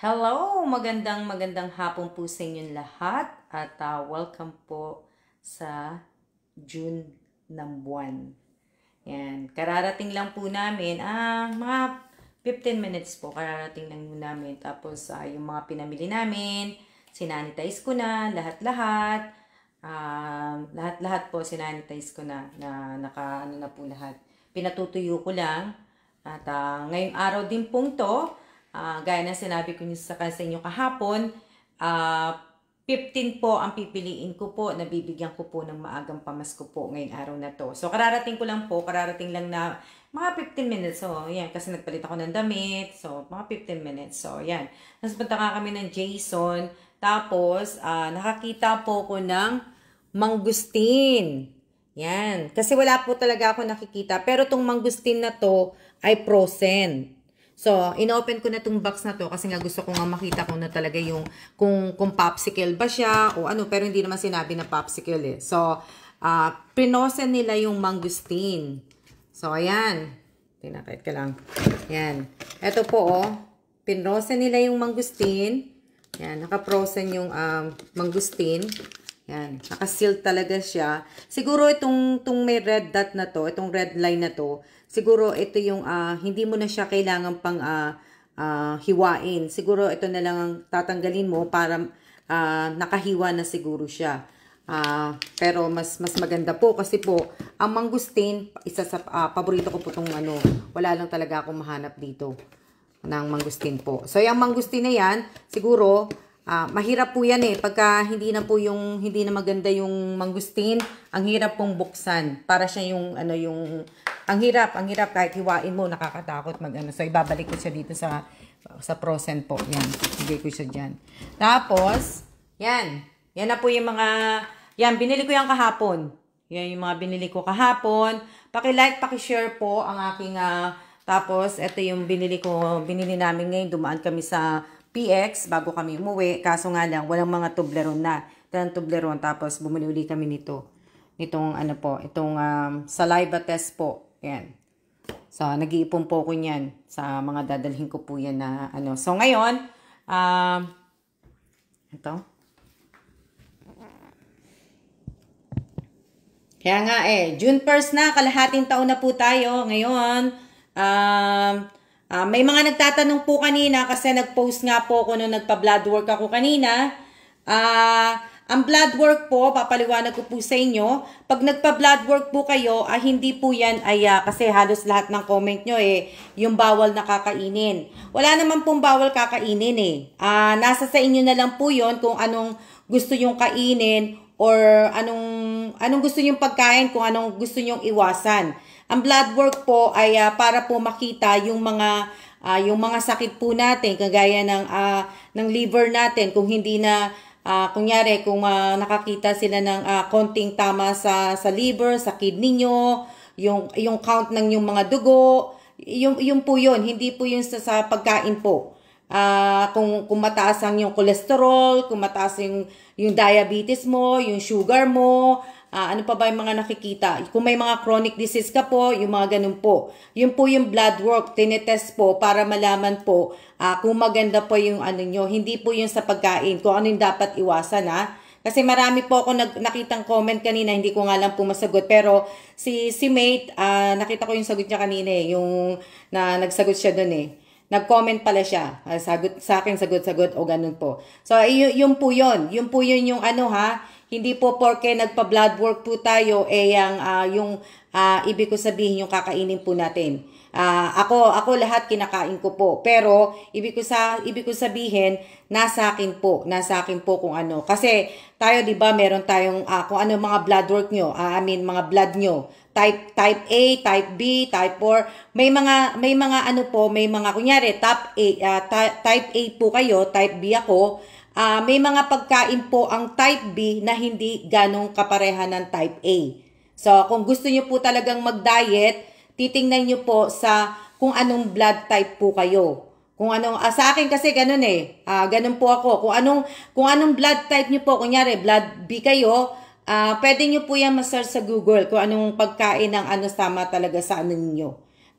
Hello! Magandang hapon po sa inyong lahat at welcome po sa June ng buwan. Yan, kararating lang po namin, mga 15 minutes po, kararating lang po namin. Tapos yung mga pinamili namin, sinanitize ko na, lahat-lahat. Lahat-lahat po sinanitize ko na naka-ano na po lahat. Pinatutuyo ko lang. At ngayong araw din pong to, gaya na sinabi ko sa inyo kahapon, 15 po ang pipiliin ko po, nabibigyan ko po ng maagang pamasko po ngayong araw na to. So, kararating lang na mga 15 minutes. So, yan, kasi nagpalit ako ng damit. So, mga 15 minutes. So, yan. Tapos, punta ka kami ng Jason. Tapos, nakakita po ko ng mangustin. Yan. Kasi wala po talaga ako nakikita. Pero itong mangustin na to ay frozen. So, inopen ko na itong box na to kasi nga gusto ko nga makita kung na talaga yung, kung popsicle ba siya o ano, pero hindi naman sinabi na popsicle eh. So, prinosen nila yung mangustin. So, ayan. Tinakait ka lang. Ayan. Ito po, oh. Prinosen nila yung mangustin. Ayan, naka-frozen yung mangustin. Ayan, naka-sealed talaga siya. Siguro itong may red dot na to, itong red line na to, siguro ito yung hindi mo na siya kailangan pang hiwain. Siguro ito na lang ang tatanggalin mo para nakahiwa na siguro siya. Pero mas maganda po kasi po ang mangustin, isa sa paborito ko po itong ano, wala lang talaga akong mahanap dito ng mangustin po. So yung mangustin na yan, siguro mahirap po yan eh. Pagka hindi na maganda yung mangustin, ang hirap pong buksan. Para siya yung, ang hirap kahit hiwain mo, nakakatakot So, ibabalik ko siya dito sa frozen po. Yan, bigay ko siya dyan. Tapos, yan. Yan na po yung yan, binili ko yan kahapon. Yan yung mga binili ko kahapon. Paki-like, paki-share po ang aking, tapos, ito yung binili namin ngayon. Dumaan kami sa PX bago kami umuwi. Kaso nga lang, walang mga Toblerone na. Ito Toblerone. Tapos, bumili uli kami nito. Itong saliva test po. Yan. So, nag-iipon po ko niyan sa mga dadalhin ko po yan na So, ngayon, ito. Kaya nga June 1st na, kalahating taon na po tayo. Ngayon, may mga nagtatanong po kanina kasi nag-post nga po ako nung nagpa-blood work ako kanina. Ang blood work po, papaliwanag ko po sa inyo. Pag nagpa-blood work po kayo, hindi po yan kasi halos lahat ng comment nyo yung bawal na kakainin. Wala naman pong bawal kakainin nasa sa inyo na lang po yon kung anong gusto nyong kainin or anong gusto nyong pagkain, kung anong gusto nyong iwasan. Ang blood work po ay para po makita yung mga sakit po natin, kagaya ng liver natin, kung hindi na, kunyari, kung nakakita sila ng konting tama sa liver, sa kidney nyo, yung count ng yung mga dugo, yung po yun, hindi po yun sa pagkain po. Kung mataas ang yung cholesterol, kung mataas yung diabetes mo, yung sugar mo, ano pa ba yung mga nakikita? Kung may mga chronic disease ka po, yung mga ganun po. Yun po yung blood work, tinetest po para malaman po kung maganda po yung nyo. Hindi po yung sa pagkain, kung ano yung dapat iwasan Kasi marami po ako nakitang comment kanina, hindi ko nga lang po masagot. Pero si mate, nakita ko yung sagot niya kanina yung na nagsagot siya dun Nag-comment pala siya. Sagot sa akin, sagot-sagot o ganun po. So, yun po yun. Yun po yun yung hindi po porke nagpa-blood work po tayo, yung ibig ko sabihin yung kakainin po natin. Ako lahat kinakain ko po. Pero, ibig ko sabihin, nasa akin po kung ano. Kasi, tayo, di ba, meron tayong, kung ano mga blood work nyo, mga blood nyo. Type A, type B, type 4. May mga kunyari, type A po kayo, type B ako. May mga pagkain po ang type B na hindi ganong kapareha ng type A. So, kung gusto nyo po talagang mag-diet, titingnan nyo po sa kung anong blood type po kayo. Kung anong, sa akin kasi ganun ganun po ako. Kung anong blood type nyo po, kunyari, blood B kayo, pwede nyo po yan ma-search sa Google kung anong pagkain ng tama talaga sa ninyo.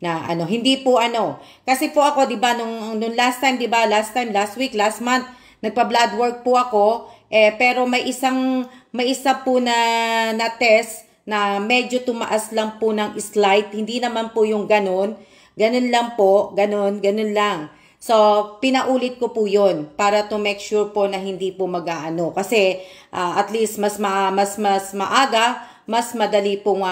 Na ano, hindi po ano. Kasi po ako, 'di ba, nung last time, 'di ba, last week, last month, nagpa-blood work po ako, pero may isa po na test na medyo tumaas lang po ng slight, hindi naman po yung ganun. Ganun lang po, ganun lang. So, pinaulit ko po yun para to make sure po na hindi po mag-aano. Kasi at least mas maaga, mas madali pong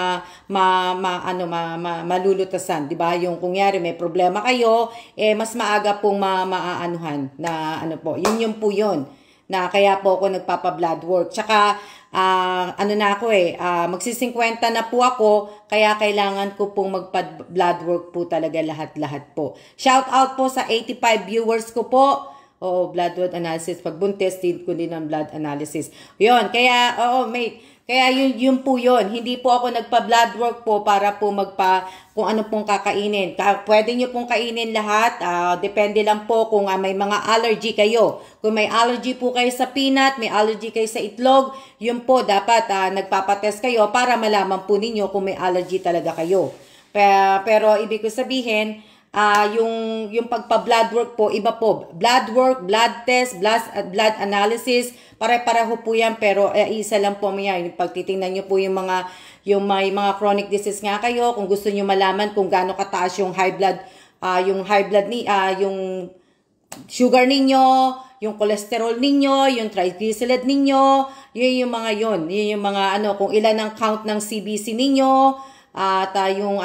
malulutasan, 'di ba? Yung kunyari may problema kayo, mas maaga pong maaanuhan na ano po. Yun po yun na kaya po ako nagpapa-blood work. Tsaka ano na ako magsi-50 na po ako, kaya kailangan ko pong magpa-blood work po talaga lahat po. Shout out po sa 85 viewers ko po. Blood work analysis. Pagbuntis, din ko din ang blood analysis. Yun, kaya, kaya yun po yun. Hindi po ako nagpa-blood work po para po kung ano pong kakainin. Pwede nyo pong kainin lahat. Depende lang po kung may mga allergy kayo. Kung may allergy po kayo sa peanut, may allergy kayo sa itlog, yun po dapat nagpapatest kayo para malaman po ninyo kung may allergy talaga kayo. Pero ibig ko sabihin, yung pagpa-blood work po, iba po. Blood work, blood test, blood analysis, pare-pareho po yan, pero isa lang po yan. Yung pagtitingnan nyo po yung may mga chronic disease nga kayo, kung gusto nyo malaman kung gaano kataas yung high blood, yung sugar ninyo, yung cholesterol ninyo, yung triglyceride ninyo, yun yung mga yun yung mga kung ilan ang count ng CBC ninyo, at yung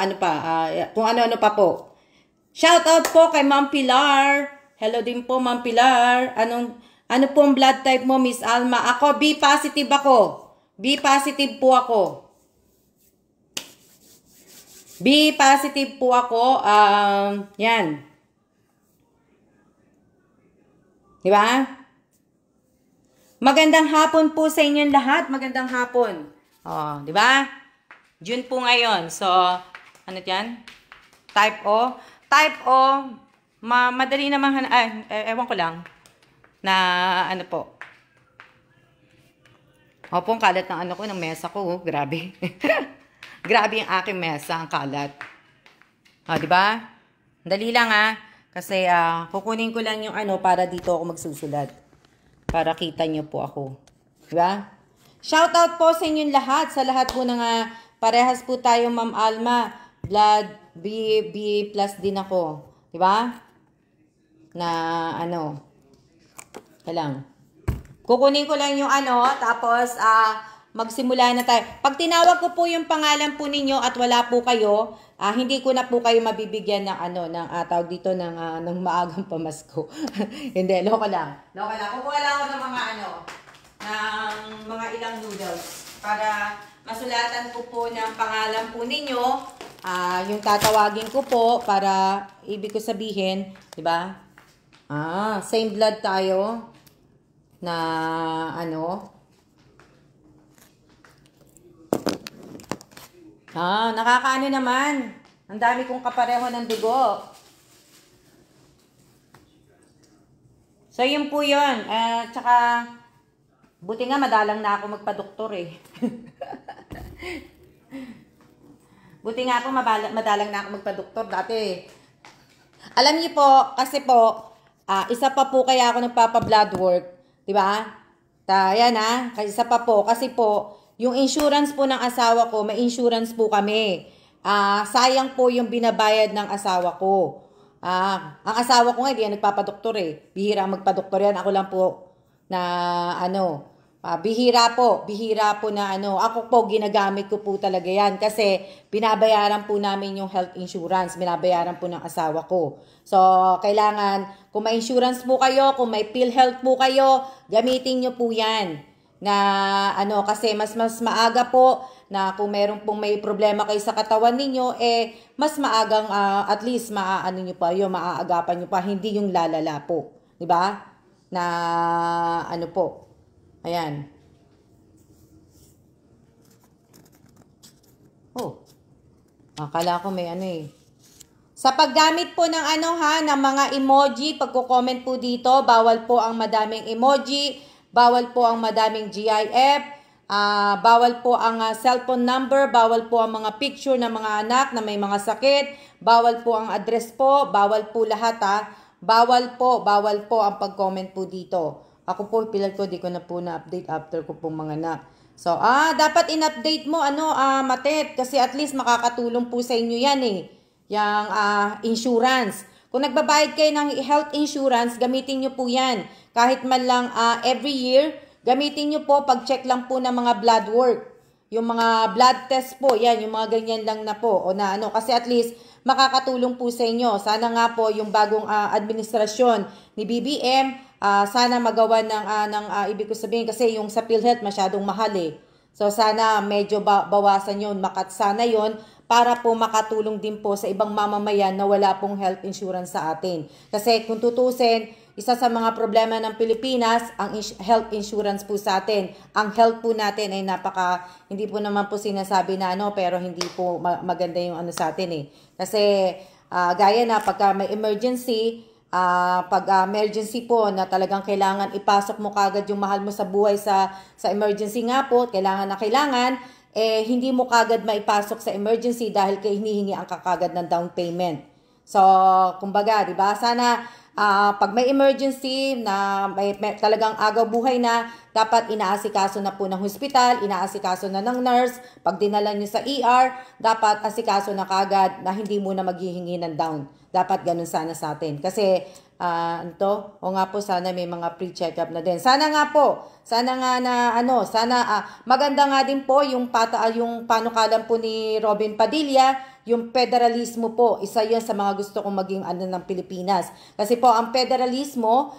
kung ano-ano pa po. Shout out po kay Ma'am Pilar. Hello din po, Ma'am Pilar. Ano pong blood type mo, Miss Alma? Ako, B positive ako. B positive po ako. B positive po ako. Yan. Di ba? Magandang hapon po sa inyong lahat. Magandang hapon. Di ba? June po ngayon. So, ano yan? Type O. Type O, madali naman, ewan ko lang, na ano po. Pong kalat ng ng mesa ko, grabe. Grabe yung aking mesa, ang kalat. Di ba? Dali lang kasi kukunin ko lang yung para dito ako magsusulat. Para kita nyo po ako. Di ba? Shout out po sa inyong lahat, sa lahat po ng parehas po tayo, Ma'am Alma. Blood B plus din ako. Diba? Na lang. Kukunin ko lang yung tapos magsimula na tayo. Pag tinawag ko po yung pangalan po ninyo at wala po kayo, hindi ko na po kayo mabibigyan ng tawag dito ng maagang pamasko. Hindi, loko lang. Kukuha lang ako ng mga ilang noodles para masulatan ko po ng pangalan po ninyo. Yung tatawagin ko po para ibig ko sabihin, 'di ba? Same blood tayo na nakakaano naman. Ang dami kong kapareho ng dugo. So, yun po yun. Tsaka, buti nga madalang na ako magpa-doktor Buti nga po madalang na ako magpa-doktor dati. Alam niyo po, kasi po, isa pa po kaya ako nagpapa-blood work. Diba? Yan isa pa po. Kasi po, yung insurance po ng asawa ko, may insurance po kami. Sayang po yung binabayad ng asawa ko. Ang asawa ko nga, hindi yan nagpapadoktor Bihira magpadoktor yan. Ako lang po na bihira po na ako po ginagamit ko po talaga yan kasi binabayaran po namin yung health insurance, binabayaran po ng asawa ko. So, kailangan, kung may insurance po kayo, kung may PhilHealth po kayo, gamitin nyo po yan. Na kasi mas maaga po na kung meron pong may problema kayo sa katawan ninyo, mas maagang at least nyo pa yun, maaagapan nyo pa, hindi yung lalala po. 'Di ba? Na po. Ayan. Akala ko may Sa paggamit po ng ng mga emoji, pagko-comment po dito, bawal po ang madaming emoji, bawal po ang madaming GIF, Bawal po ang cellphone number, bawal po ang mga picture ng mga anak na may mga sakit, bawal po ang address po, bawal po lahat bawal po ang pag-comment po dito. Ako po, pilat ko, di ko na po na-update after ko pong mga anak. So, dapat in-update mo, Matet, kasi at least makakatulong po sa inyo yan yung insurance. Kung nagbabayad kayo ng health insurance, gamitin nyo po yan. Kahit man lang every year, gamitin nyo po, pag-check lang po ng mga blood work. Yung mga blood test po, yan, yung mga ganyan lang na po. O na kasi at least, makakatulong po sa inyo. Sana nga po, yung bagong administrasyon ni BBM, sana magawa ng ibig ko sabihin, kasi yung sa PhilHealth masyadong mahal So sana medyo bawasan yun, makatsana yun, para po makatulong din po sa ibang mamamayan na wala pong health insurance sa atin. Kasi kung tutusin, isa sa mga problema ng Pilipinas, ang health insurance po sa atin. Ang health po natin ay hindi po naman po sinasabi na pero hindi po maganda yung sa atin Kasi gaya na pagka may emergency, pag emergency po na talagang kailangan ipasok mo kagad yung mahal mo sa buhay sa emergency nga po, kailangan, hindi mo kagad maipasok sa emergency dahil hinihingi ang kakagad ng down payment. So, kumbaga, di ba? Sana pag may emergency na may talagang agaw buhay na, dapat inaasikaso na po ng hospital, inaasikaso na ng nurse. Pag dinala nyo sa ER, dapat asikaso na kagad na hindi mo na maghihingi ng down. Dapat ganun sana sa atin. Kasi, o nga po, sana may mga pre-check-up na din. Sana nga na, maganda nga din po yung panukalan po ni Robin Padilla, yung federalismo po. Isa yan sa mga gusto kong maging ng Pilipinas. Kasi po, ang federalismo,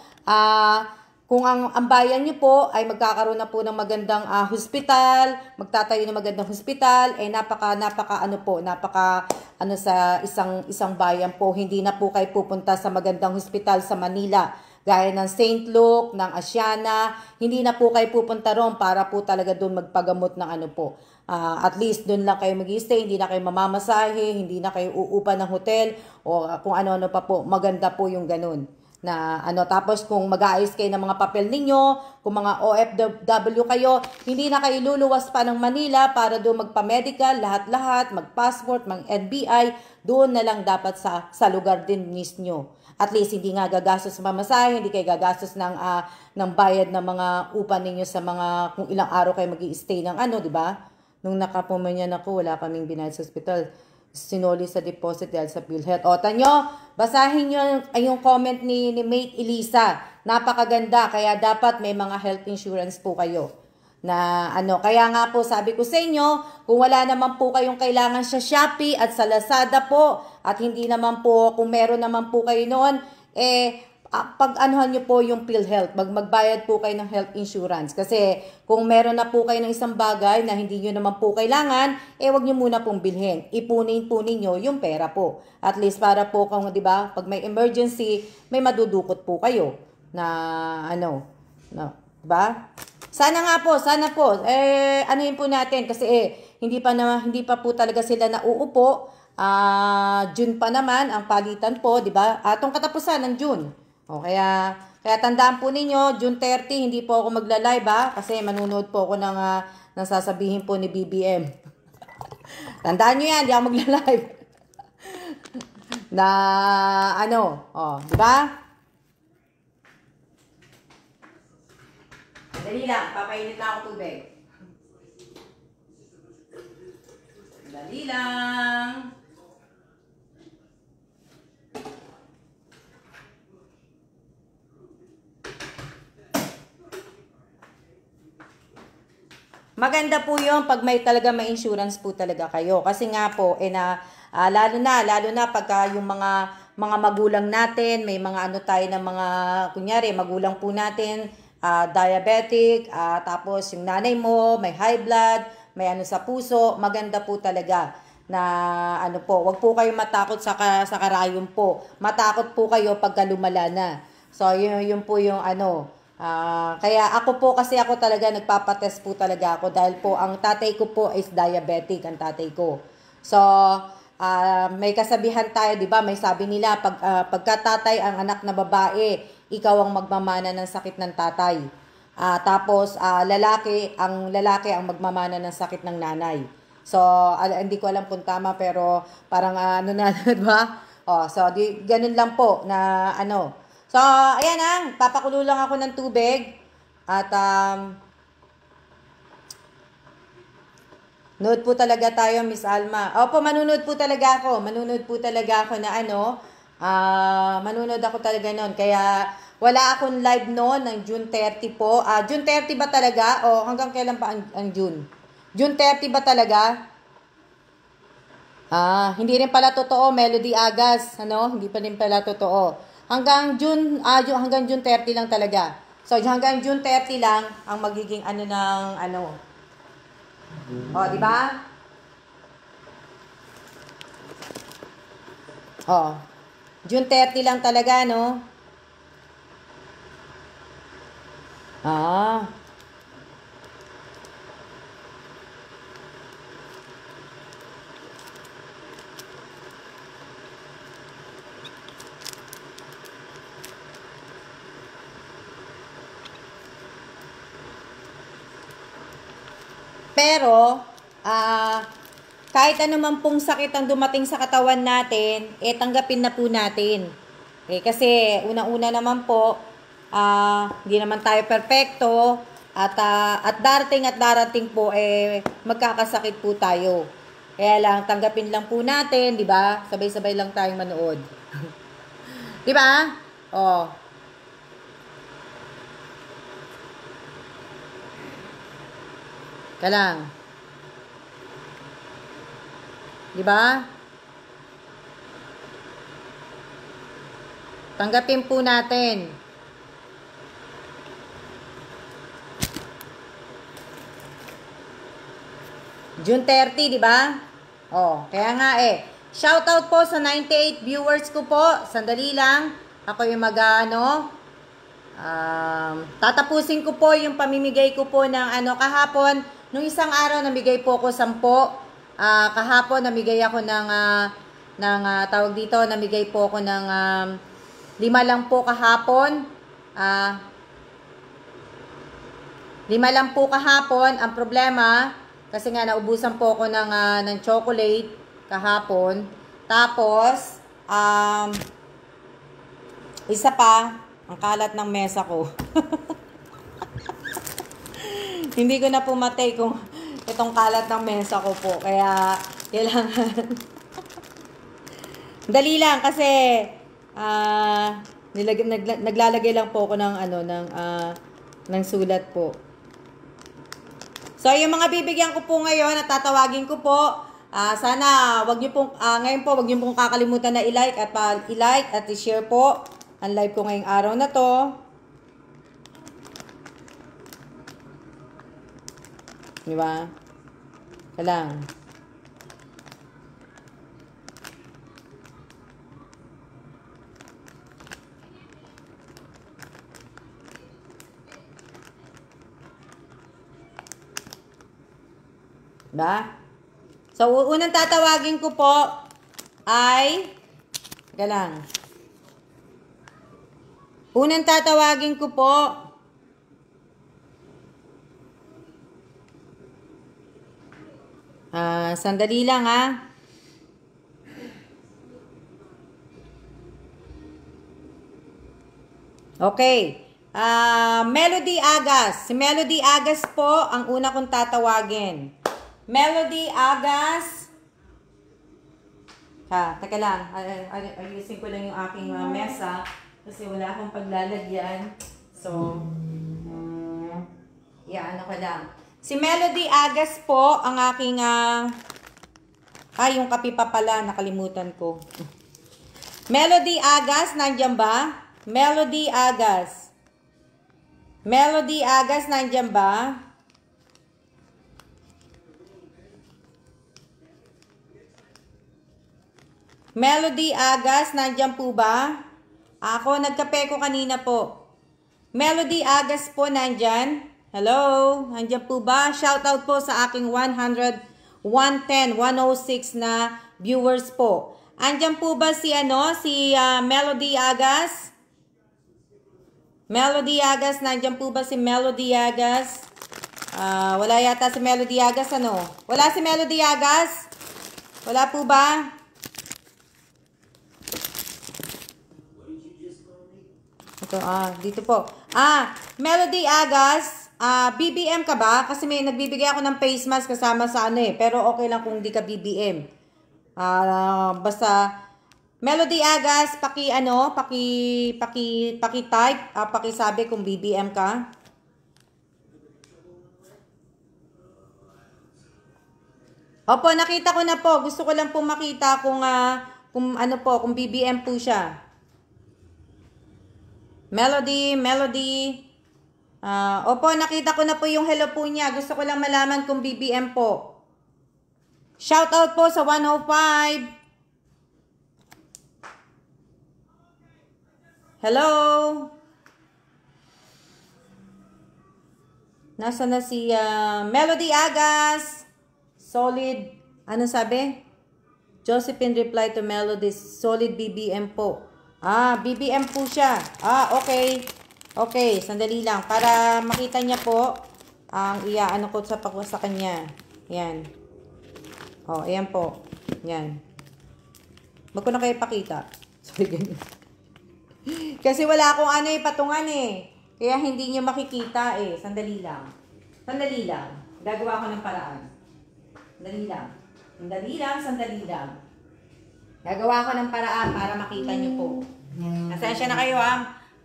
kung ang bayan nyo po ay magkakaroon na po ng magandang hospital, magtatayo ng magandang hospital, sa isang bayan po, hindi na po kayo pupunta sa magandang hospital sa Manila, gaya ng St. Luke, ng Asiana, hindi na po kayo pupunta ron para po talaga doon magpagamot ng at least doon lang kayo mag-i-stay, hindi na kayo mamamasahe, hindi na kayo uupa ng hotel, o kung ano-ano pa po, maganda po yung ganun. Tapos kung mag-aayos kayo ng mga papel ninyo, kung mga OFW kayo, hindi na kayo luluwas pa ng Manila para doon magpa-medical, lahat-lahat, mag-passport, mag-NBI, doon na lang dapat sa lugar din mismo. At least hindi nga gagastos sa mamasahe, hindi kayo gagastos ng bayad ng mga upa ninyo sa mga kung ilang araw kayo mag-i-stay ng di ba? Nung nakapumanyan ako, wala kaming binayad sa hospital. Sinoli sa deposit dahil sa PhilHealth. O, tanyo, basahin nyo yung comment ni Mate Elisa. Napakaganda, kaya dapat may mga health insurance po kayo. Kaya nga po sabi ko sa inyo, kung wala naman po kayong kailangan sa Shopee at sa Lazada po, at hindi naman po, kung meron naman po kayo noon, pag-anuhan nyo po yung PhilHealth, magbayad po kayo ng health insurance. Kasi kung meron na po kayo ng isang bagay na hindi nyo naman po kailangan, wag nyo muna pong bilhin. Ipunin nyo yung pera po. At least para po kung, di ba, pag may emergency, may madudukot po kayo na diba? Sana po, anuhin po natin kasi hindi pa po talaga sila nauupo. June pa naman ang palitan po, di ba? Atong katapusan ng June. Kaya tandaan po ninyo, June 30, hindi po ako magla-live kasi manunood po ako ng sasabihin po ni BBM. Tandaan nyo yan, hindi ako magla-live. Di ba? Dali lang, papainit lang ako tubig. Dali lang. Maganda po yun pag may insurance po talaga kayo. Kasi nga po, lalo na pagka yung mga magulang natin, may mga tayo ng mga, kunyari, magulang po natin, diabetic, tapos yung nanay mo, may high blood, may sa puso, maganda po talaga na wag po kayo matakot sa karayom po. Matakot po kayo pagka lumala na. So, yun po yung kaya ako talaga nagpapatest po talaga ako dahil po ang tatay ko po is diabetic, ang tatay ko. So, may kasabihan tayo, di ba? May sabi nila, pagka tatay ang anak na babae, ikaw ang magmamana ng sakit ng tatay. Tapos ang lalaki ang magmamana ng sakit ng nanay. So hindi ko alam kung tama, pero parang ano na, diba? So ganun lang po na ano. So ayan papakulo lang ako ng tubig at nood po talaga tayo, Miss Alma. Opo, manunod po talaga ako. Manunod po talaga ako na manunod ako talaga noon. Kaya wala akong live noon ng June 30 po. June 30 ba talaga? O hanggang kailan pa ang June? June 30 ba talaga? Hindi rin pala totoo, Melody Agas. Hindi pa rin pala totoo. Hanggang June 30 lang talaga. So hanggang June 30 lang ang magiging di ba? June 30 lang talaga, no? Pero, kahit anuman pong sakit ang dumating sa katawan natin, tanggapin na po natin. Kasi unang-una naman po, hindi naman tayo perfecto, at darating po, magkakasakit po tayo. Kaya lang, tanggapin lang po natin, di ba? Sabay-sabay lang tayong manood. Di ba? Kalang. Di ba? Tanggapin po natin. June 30, di ba? Kaya nga shoutout po sa 98 viewers ko po. Sandali lang. Ako yung tatapusin ko po yung pamimigay ko po ng kahapon. Nung isang araw, namigay po ako 10. Kahapon, namigay ako tawag dito, namigay po ako ng 5 lang po kahapon. 5 lang po kahapon. Ang problema, kasi nga naubusan po ako ng chocolate kahapon. Tapos, isa pa, ang kalat ng mesa ko. Hindi ko na pumatay kung itong kalat ng mesa ko po. Kaya, kailangan. Dali lang kasi, naglalagay lang po ako ng sulat po. So, yung mga bibigyan ko po ngayon, natatawagin ko po, sana, ngayon po, wag niyo pong kakalimutan na i-like at i-share po ang live ko ngayong araw na to. Diba? Kalang. Diba? So, unang tatawagin ko po ay kalang. Unang tatawagin ko po sandali lang Okay. Melody Agas. Si Melody Agas po ang una kong tatawagin. Melody Agas. Teka lang. Ayusin ko lang yung aking mesa kasi wala akong paglalagyan. So, ano ko lang. Si Melody Agas po ang aking yung kape pa pala, nakalimutan ko. Melody Agas, nandiyan ba? Melody Agas. Melody Agas, nandiyan ba? Melody Agas, nandiyan po ba? Ako, nagkape ko kanina po. Melody Agas po, nandyan? Hello? Nandyan po ba? Shoutout po sa aking 100, 110, 106 na viewers po. Andyan po ba si Melody Agas? Melody Agas, nandiyan po ba si Melody Agas? Wala yata si Melody Agas, ano? Wala si Melody Agas? Wala po ba? Ito, dito po. Melody Agas, BBM ka ba? Kasi may nagbibigay ako ng face mask kasama sa ano eh. Pero okay lang kung di ka BBM. Basta Melody Agas, paki-type, paki-sabi kung BBM ka. Opo, nakita ko na po. Gusto ko lang po makita kung ano po, kung BBM po siya. Melody. Opo, nakita ko na po yung hello po niya. Gusto ko lang malaman kung BBM po. Shout out po sa 105. Hello? Nasa na si Melody Agas? Solid. Ano sabi? Josephine reply to Melody. Solid BBM po. BBM po siya. Okay. Okay, sandali lang. Para makita niya po ang iaano ko sa kanya. Yan. Ayan po. Yan. Wag ko na kayo ipakita. Sorry, ganyan. Kasi wala akong patungan eh. Kaya hindi nyo makikita eh. Sandali lang. Gagawa ko ng paraan. Sandali lang. Gagawa ko ng paraan para makita nyo po. Nasensya na kayo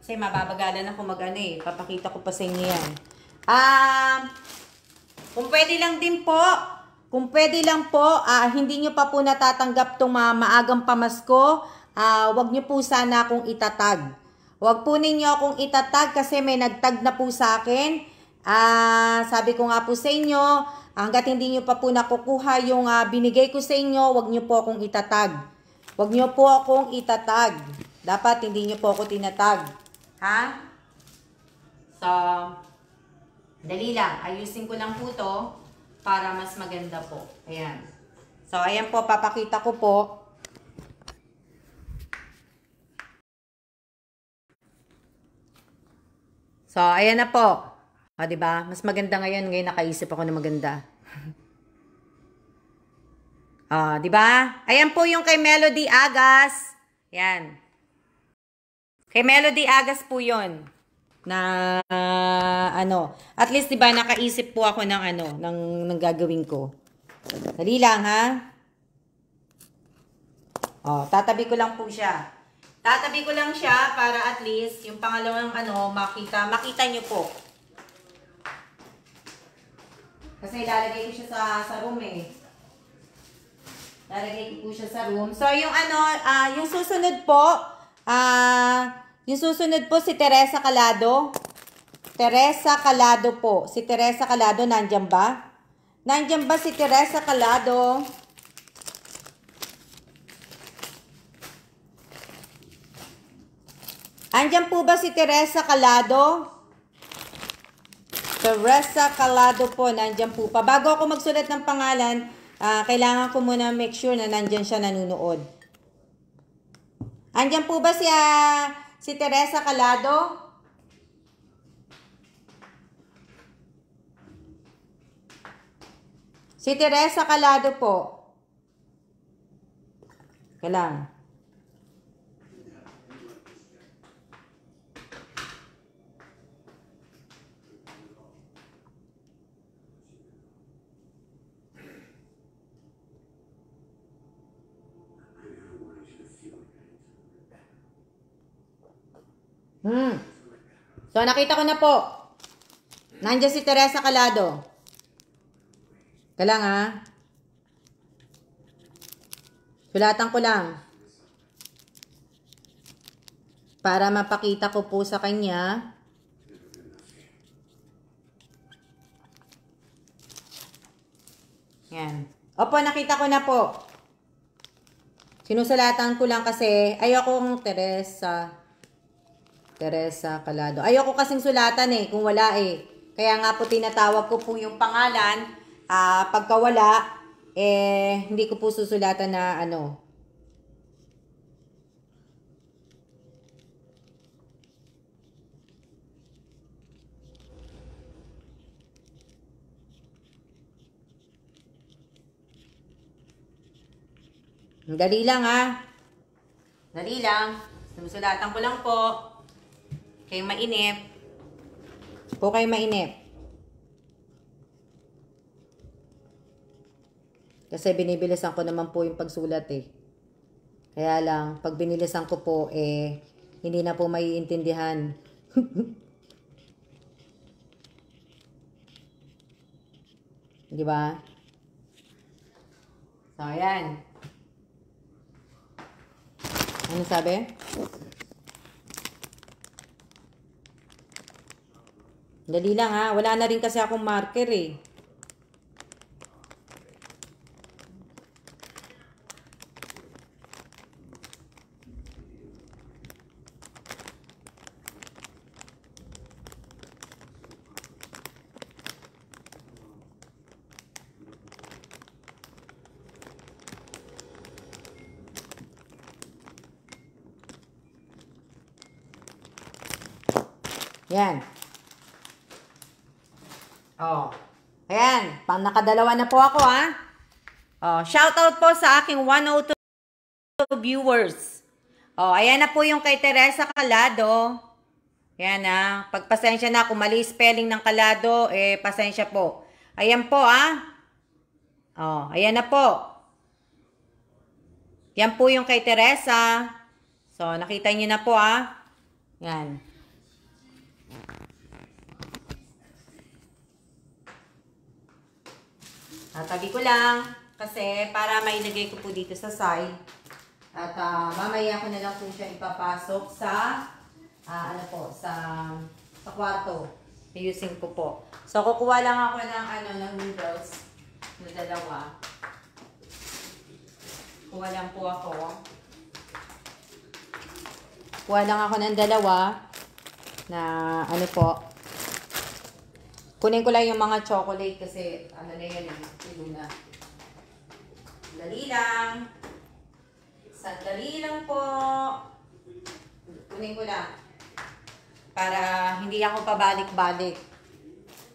Kasi mababagalan ako Papakita ko pa sa inyo yan. Kung pwede lang po, hindi nyo pa po natatanggap tong maagang pamasko, wag nyo po sana akong itatag. Wag po ninyo akong itatag kasi may nagtag na po sa akin. Sabi ko nga po sa inyo, hanggat hindi nyo pa po nakukuha yung binigay ko sa inyo, wag nyo po akong itatag. Dapat hindi nyo po ako tinatag. So, dali lang. Ayusin ko lang po to para mas maganda po. Ayan. So, ayan po, papakita ko po. So, ayan na po. Diba? Mas maganda ngayon. Ngayon nakaisip ako na maganda. Diba? Ayan po yung kay Melody Agas. Ayan. Kay Melody Agas po yun. Na, at least diba, nakaisip po ako ng gagawin ko. Dali lang, tatabi ko lang po siya. Tatabi ko lang siya para at least yung pangalawang makita nyo po. Kasi ilalagay ko siya sa room eh. Lalagay ko po siya sa room. So yung yung susunod po, si Teresa Calado. Teresa Calado po. Si Teresa Calado, nandyan ba? Nandyan ba si Teresa Calado? Andyan po ba si Teresa Calado? Teresa Calado po, nandyan po pa. Bago ako magsulat ng pangalan, kailangan ko muna make sure na nandyan siya nanonood. Andyan po ba si Teresa Calado? Si Teresa Calado po. Kailangan. So, nakita ko na po. Nandiyan si Teresa Calado. Kailangan, sulatan ko lang. Para mapakita ko po sa kanya. Yan. Opo, nakita ko na po. Sinusulatan ko lang kasi ayokong Teresa Calado. Ayoko kasing sulatan kung wala Kaya nga po tinatawag ko po yung pangalan. Pagka wala, hindi ko po susulatan na Dali lang ha. Dali lang. Sumusulatan ko lang po. Kayo mainip. Po kayo mainip. Kasi binibilisan ko naman po yung pagsulat eh. Kaya lang, pag binilisan ko po hindi na po maiintindihan. Di ba? So, ayan. Ano sabi? Dali lang ha. Wala na rin kasi akong marker eh. Yan. Oh. Ayan. Pang nakadalawa na po ako, ha? Oh, shoutout po sa aking 102 viewers. Oh, ayan na po yung kay Teresa Calado. Ayan na. Pagpasensya na kung mali spelling ng Calado, pasensya po. Ayan po, ha? Oh, ayan na po. Yan po yung kay Teresa. So, nakita niyo na po, ha? Yan. Tabi ko lang kasi para mailagay ko po dito sa side. At mamaya ko na lang po siya ipapasok sa sa kwarto. Ayusin ko po. So kukuha lang ako ng noodles na dalawa. Kuha lang po ako. Kuha lang ako ng dalawa na po. Kunin ko lang yung mga chocolate kasi na yan na. Dali lang. Sandali lang po. Kunin ko lang. Para hindi ako pabalik-balik.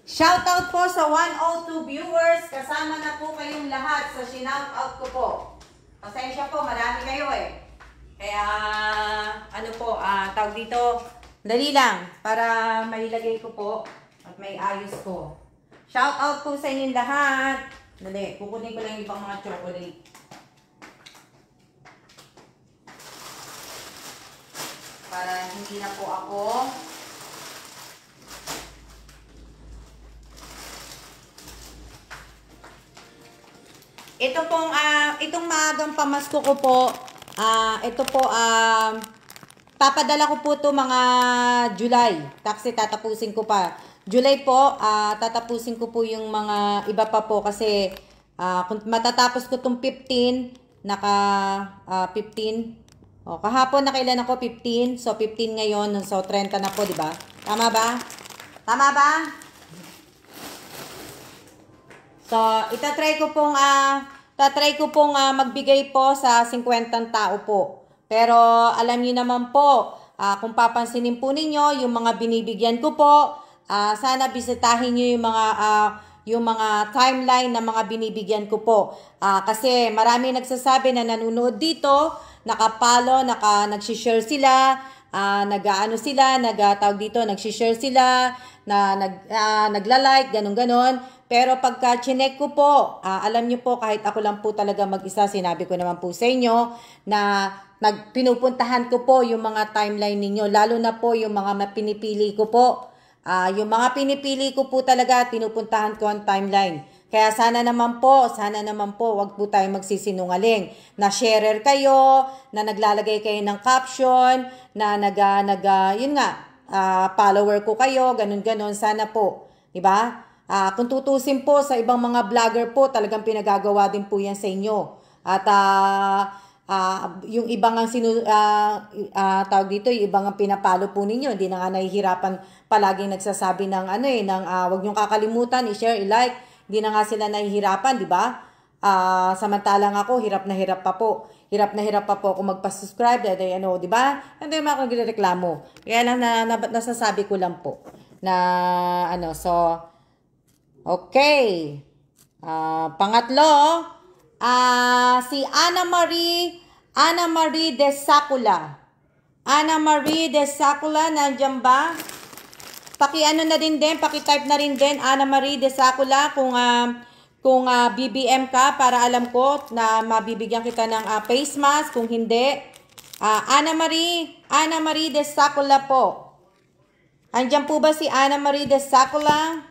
Shoutout po sa 102 viewers. Kasama na po kayong lahat sa shoutout ko po. Pasensya po, marami kayo eh. Kaya, tawag dito, dali lang. Para mailagay ko po. At may ayos ko. Shout out po sa inyong lahat. Dali, kukunin ko lang yung ibang mga chocolate. Para hindi na po ako itong maagang pamasko ko po, papadala ko po to mga July. Kasi tatapusin ko pa. July po, tatapusin ko po yung mga iba pa po kasi kung matatapos ko tong 15, 15. O, kahapon nakailan ako 15, so 15 ngayon, so 30 na po, di ba? Tama ba? Tama ba? So, itatry ko pong magbigay po sa 50 tao po. Pero alam niyo naman po, kung papansinin po ninyo, yung mga binibigyan ko po, sana bisitahin niyo yung mga timeline na mga binibigyan ko po. Kasi marami nagsasabi na nanonood dito, nakapalo, nagsishare sila, nagsishare sila, nagla-like, ganun-ganon. Pero pagka chinek ko po, alam niyo po, kahit ako lang po talaga mag-isa, sinabi ko naman po sa inyo na pinupuntahan ko po yung mga timeline ninyo, lalo na po yung mga pinipili ko po. Yung mga pinipili ko po talaga, pinupuntahan ko ang timeline. Kaya sana naman po, wag po tayo magsisinungaling. Na sharer kayo, na naglalagay kayo ng caption, na follower ko kayo, ganun-ganon, sana po. Diba? Kung tutusin po sa ibang mga vlogger po, talagang pinagagawa din po yan sa inyo. At yung ibang tawag dito, yung ibang pinapalo po ninyo, hindi na nga nahihirapan palaging nagsasabi ng wag niyong kakalimutan, i-share, i-like, hindi na nga sila nahihirapan, di ba? Samantalang ako, hirap na hirap pa po. Hirap na hirap pa po kung magpa-subscribe, di ba? Hindi naman ako nagreklamo. Kaya lang nasasabi ko lang po na okay. Pangatlo, Si Ana Marie de Sacula. Ana Marie de Sacula, nandiyan ba? Paki-ano na din, paki-type na rin din, Ana Marie de Sacula, kung BBM ka, para alam ko na mabibigyan kita ng face mask. Kung hindi, Ana Marie de Sacula po. Andiyan po ba si Ana Marie de Sacula?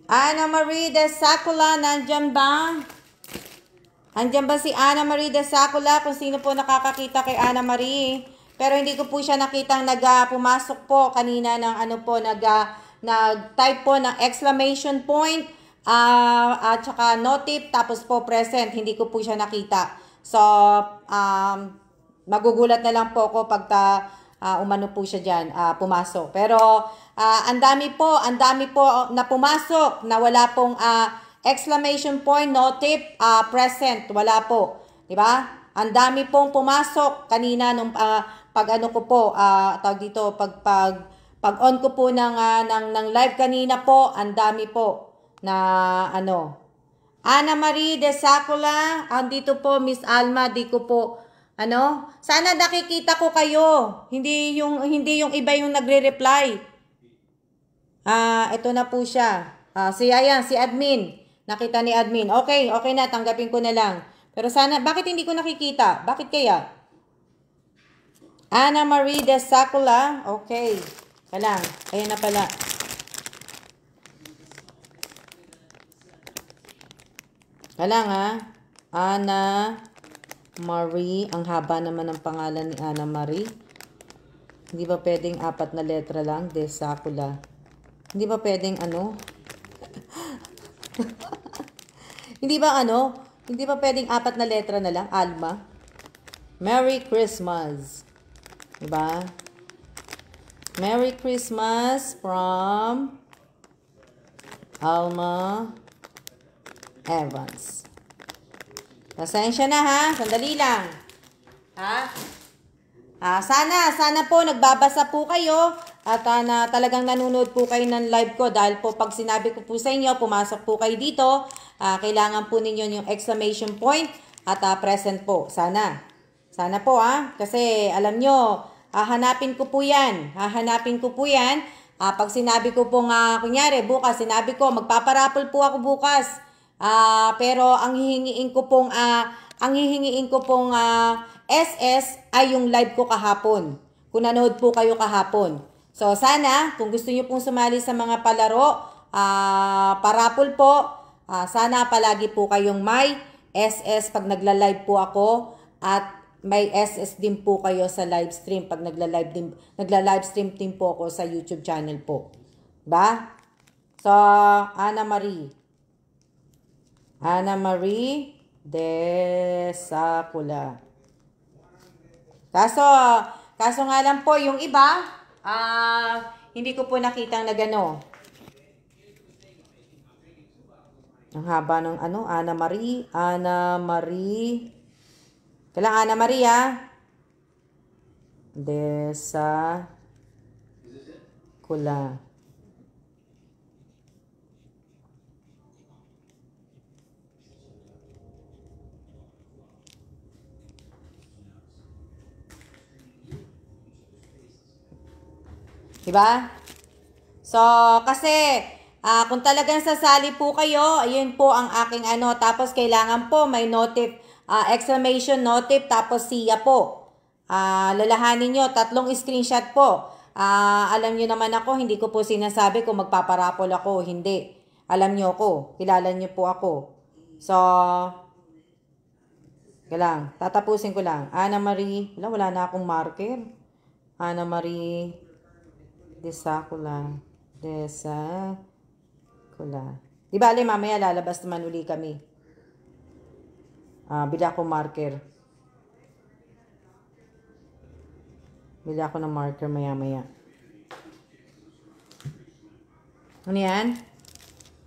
Ana Marie de Sacula, nandyan ba? Andyan ba si Ana Marie de Sacula? Kung sino po nakakakita kay Ana Marie. Pero hindi ko po siya nakitang pumasok po kanina ng nag-type po ng exclamation point at saka no tip tapos po present. Hindi ko po siya nakita. So, magugulat na lang po ako pag umano po siya dyan, pumasok. Pero, ang dami po na pumasok na wala pong exclamation point, no tip, present, wala po. Diba? Ang dami pong pumasok kanina nung pag ano ko po, tawag dito, pag on ko po ng live kanina po, ang dami po na ano. Ana Marie de Sacula, andito po Miss Alma, di ko po sana nakikita ko kayo. Hindi yung iba yung nagre-reply. Ito na po siya. Si admin. Nakita ni admin. Okay na, tanggapin ko na lang. Pero sana, bakit hindi ko nakikita? Bakit kaya? Ana Marie de Sacula. Okay. Kalang. Ayan na pala. Kalang Ana Marie. Ang haba naman ng pangalan ni Ana Marie. Hindi ba pwedeng 4 na letra lang? De Sacula. Hindi ba pwedeng Hindi ba pwedeng 4 na letra na lang? Alma. Merry Christmas. Diba? Merry Christmas from Alma Evans. Pasensya na sandali lang. Sana po nagbabasa po kayo at na talagang nanonood po kayo ng live ko dahil po pag sinabi ko po sa inyo, pumasok po kayo dito, kailangan po ninyo yung exclamation point at present po. Sana po kasi alam nyo, hahanapin ko po yan. Pag sinabi ko po kunyari bukas, sinabi ko magpaparapol po ako bukas. Pero ang hihingiin ko pong SS ay yung live ko kahapon. Kung nanood po kayo kahapon. So sana kung gusto niyo pong sumali sa mga palaro, parapol po, sana palagi po kayong may SS pag nagla-live po ako at may SS din po kayo sa live stream pag nagla-live stream din po ako sa YouTube channel po. Ba? So, Ana Marie de Sacula. Kaso nga lang po, yung iba, hindi ko po nakitang nagano. Ang haba ng Ana Marie. Kailang Ana Marie, de Sacula. Diba? So, kasi, kung talagang sasali po kayo, ayun po ang aking tapos kailangan po may notif, exclamation notif, tapos siya po. Lalahanin nyo, 3 screenshot po. Alam nyo naman ako, hindi ko po sinasabi kung magpaparapol ako o hindi. Alam nyo ako, kilala nyo po ako. So, tatapusin ko lang. Ana Marie, wala na akong marker. Ana Marie de Sacula. Di bale, mamaya lalabas naman uli kami. Bili ako marker. Bili ako ng marker maya-maya. Ano yan?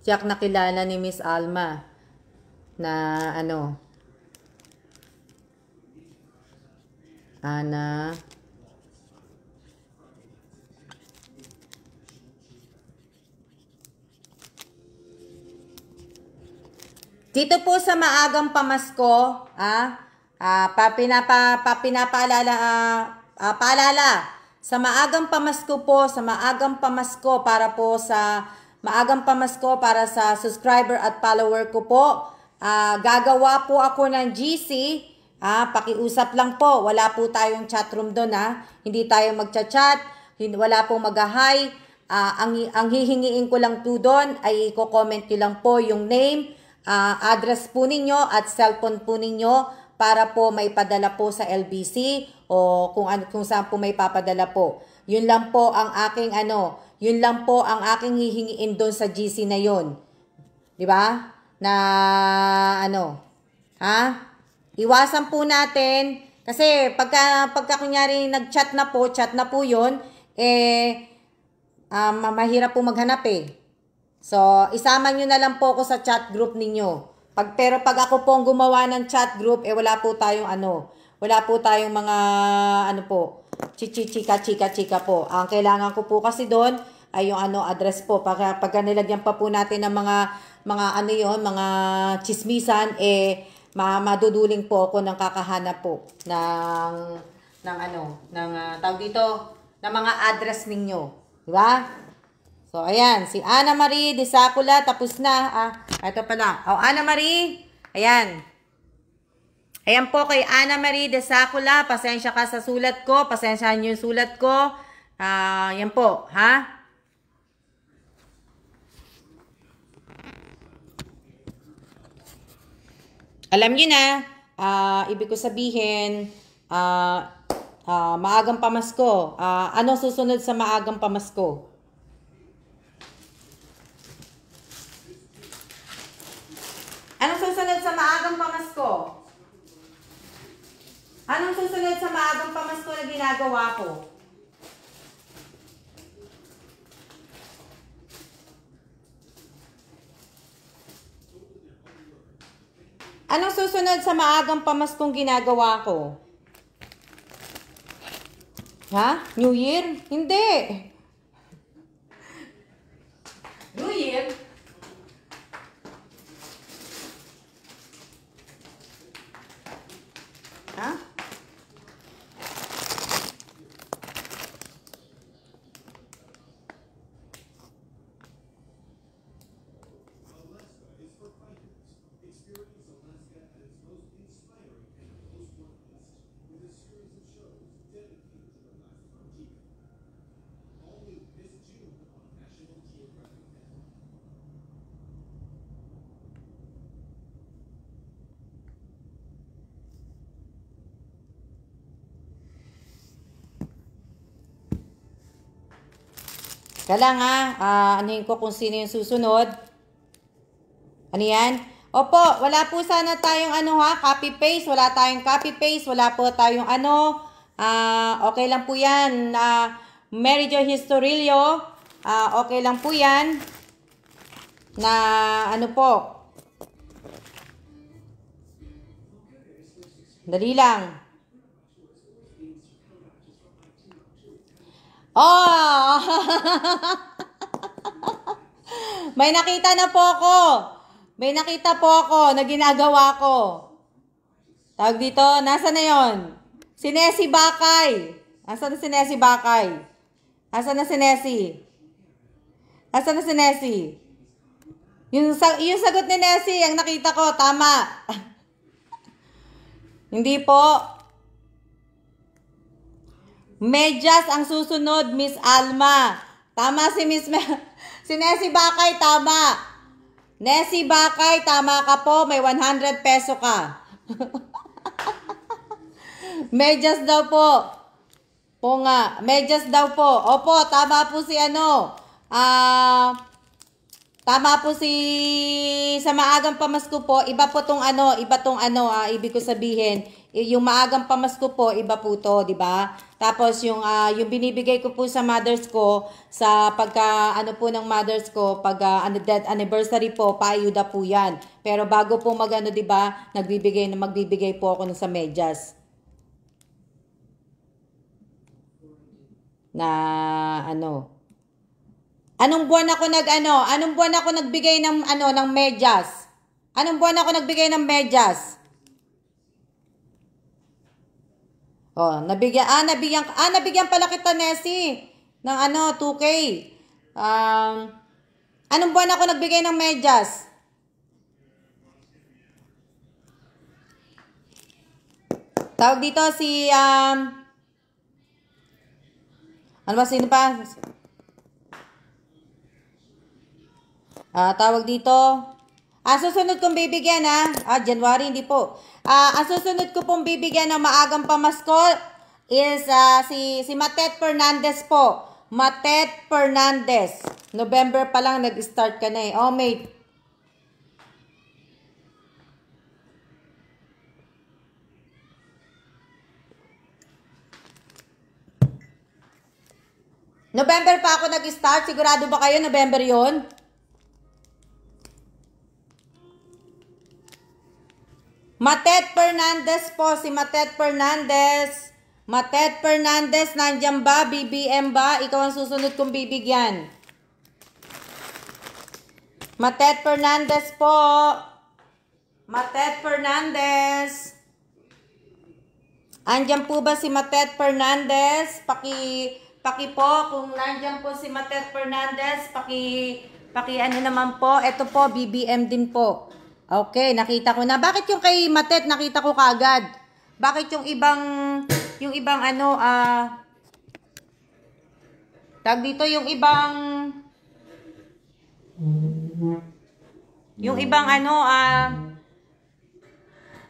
Siyak nakilala ni Miss Alma na Ana Dito po sa maagang pamasko, pinapaalala, paalala, sa maagang pamasko po, para po sa maagang pamasko para sa subscriber at follower ko po, gagawa po ako ng GC, pakiusap lang po, wala po tayong chatroom doon, hindi tayo magchat-chat, wala pong mag-hi, ang hihingiin ko lang po doon ay i-comment nyo lang po yung name, address po ninyo at cellphone po ninyo para po may padala po sa LBC o kung saan po may papadala po. Yun lang po ang aking yun lang po ang aking hihingiin doon sa GC na yun. 'Di ba? Na iwasan po natin kasi pagka kunyari nag-chat na po, yun, mahirap po maghanap eh. So, isama nyo na lang po ako sa chat group ninyo. Pero pag ako po ang gumawa ng chat group, wala po tayong mga, chika po. Ang kailangan ko po kasi doon ay yung address po. Pag nilagyan pa po natin ng mga chismisan, maduduling po ako ng kakahanap po tawag dito, ng mga address ninyo. Diba? So, ayan. Si Ana Marie de Sacula, tapos na. Ito pala. Ana Marie. Ayan. Ayan po kay Ana Marie de Sacula. Pasensya ka sa sulat ko. Pasensyahan niyo yung sulat ko. Yan po. Alam niyo na. Ibig ko sabihin, maagang pamasko. Anong susunod sa maagang pamasko? Anong susunod sa maagang pamasko? Anong susunod sa maagang pamasko na ginagawa ko? Anong susunod sa maagang pamaskong ginagawa ko? New Year? Hindi. New Year? Kala nga, anuhin ko kung sino yung susunod. Ano yan? Opo, wala po sana tayong copy-paste. Wala tayong copy-paste. Wala po tayong okay lang po yan. Mary Jo Historillo, okay lang po yan. Na po. Dali lang. Oh! May nakita na po ako. May nakita po ako na ginagawa ko. Tawag dito, nasa na yon? Si Nessie Bakay. Asa na si Nessie Bakay? Asa na si Nessie? Asa na si Nessie? Yung sagot ni Nessie, ang nakita ko, tama. Hindi po. Medyas ang susunod, Miss Alma. Tama si si Nessie Bakay, tama. Nessie Bakay, tama ka po. May 100 peso ka. Medyas daw po. Po nga. Medyas daw po. Opo, tama po si tama po si sa maagang pamasko po, iba po tong ibig ko sabihin, yung maagang pamasko po, iba po to, di ba? Tapos yung binibigay ko po sa mothers ko sa pagka po ng mothers ko pag death anniversary po, paayuda po 'yan. Pero bago po di ba, magbibigay po ako sa medyas. Na Anong buwan ako nagbigay ng ng medyas? Anong buwan ako nagbigay ng medyas? Oh, nabigyan pala kita, Nessie, ng 2K. Anong buwan ako nagbigay ng medyas? Tawag dito si, ano ba, sino pa? Tawag dito, susunod kong bibigyan, January, hindi po. Ang susunod ko pong bibigyan ng maagang pamasko is si Matet Fernandez po. Matet Fernandez. November pa lang nag-start ka na eh. Oh, mate. November pa ako nag-start. Sigurado ba kayo November yon? Matet Fernandez po, si Matet Fernandez. Matet Fernandez, nandiyan ba? BBM ba? Ikaw ang susunod kong bibigyan. Matet Fernandez po. Matet Fernandez. Andiyan po ba si Matet Fernandez? Paki po, kung nandiyan po si Matet Fernandez, paki ano naman po. Ito po, BBM din po. Okay, nakita ko na. Bakit yung kay Matet nakita ko kaagad? Bakit yung ibang tag dito yung ibang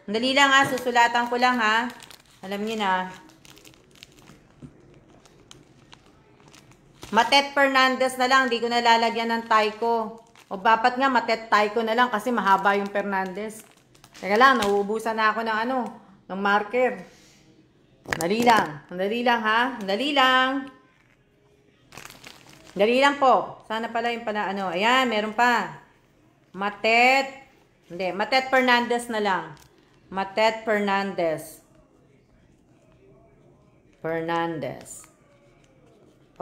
dali lang susulatan ko lang Alam niyo na. Matet Fernandez na lang, hindi ko nalalagyan ng Taiko. O dapat nga Matet Taiko na lang kasi mahaba yung Fernandez. Teka lang, nauubusan na ako ng marker. Dali lang po. Sana pala yung ayan, meron pa. Matet Fernandez na lang. Matet Fernandez.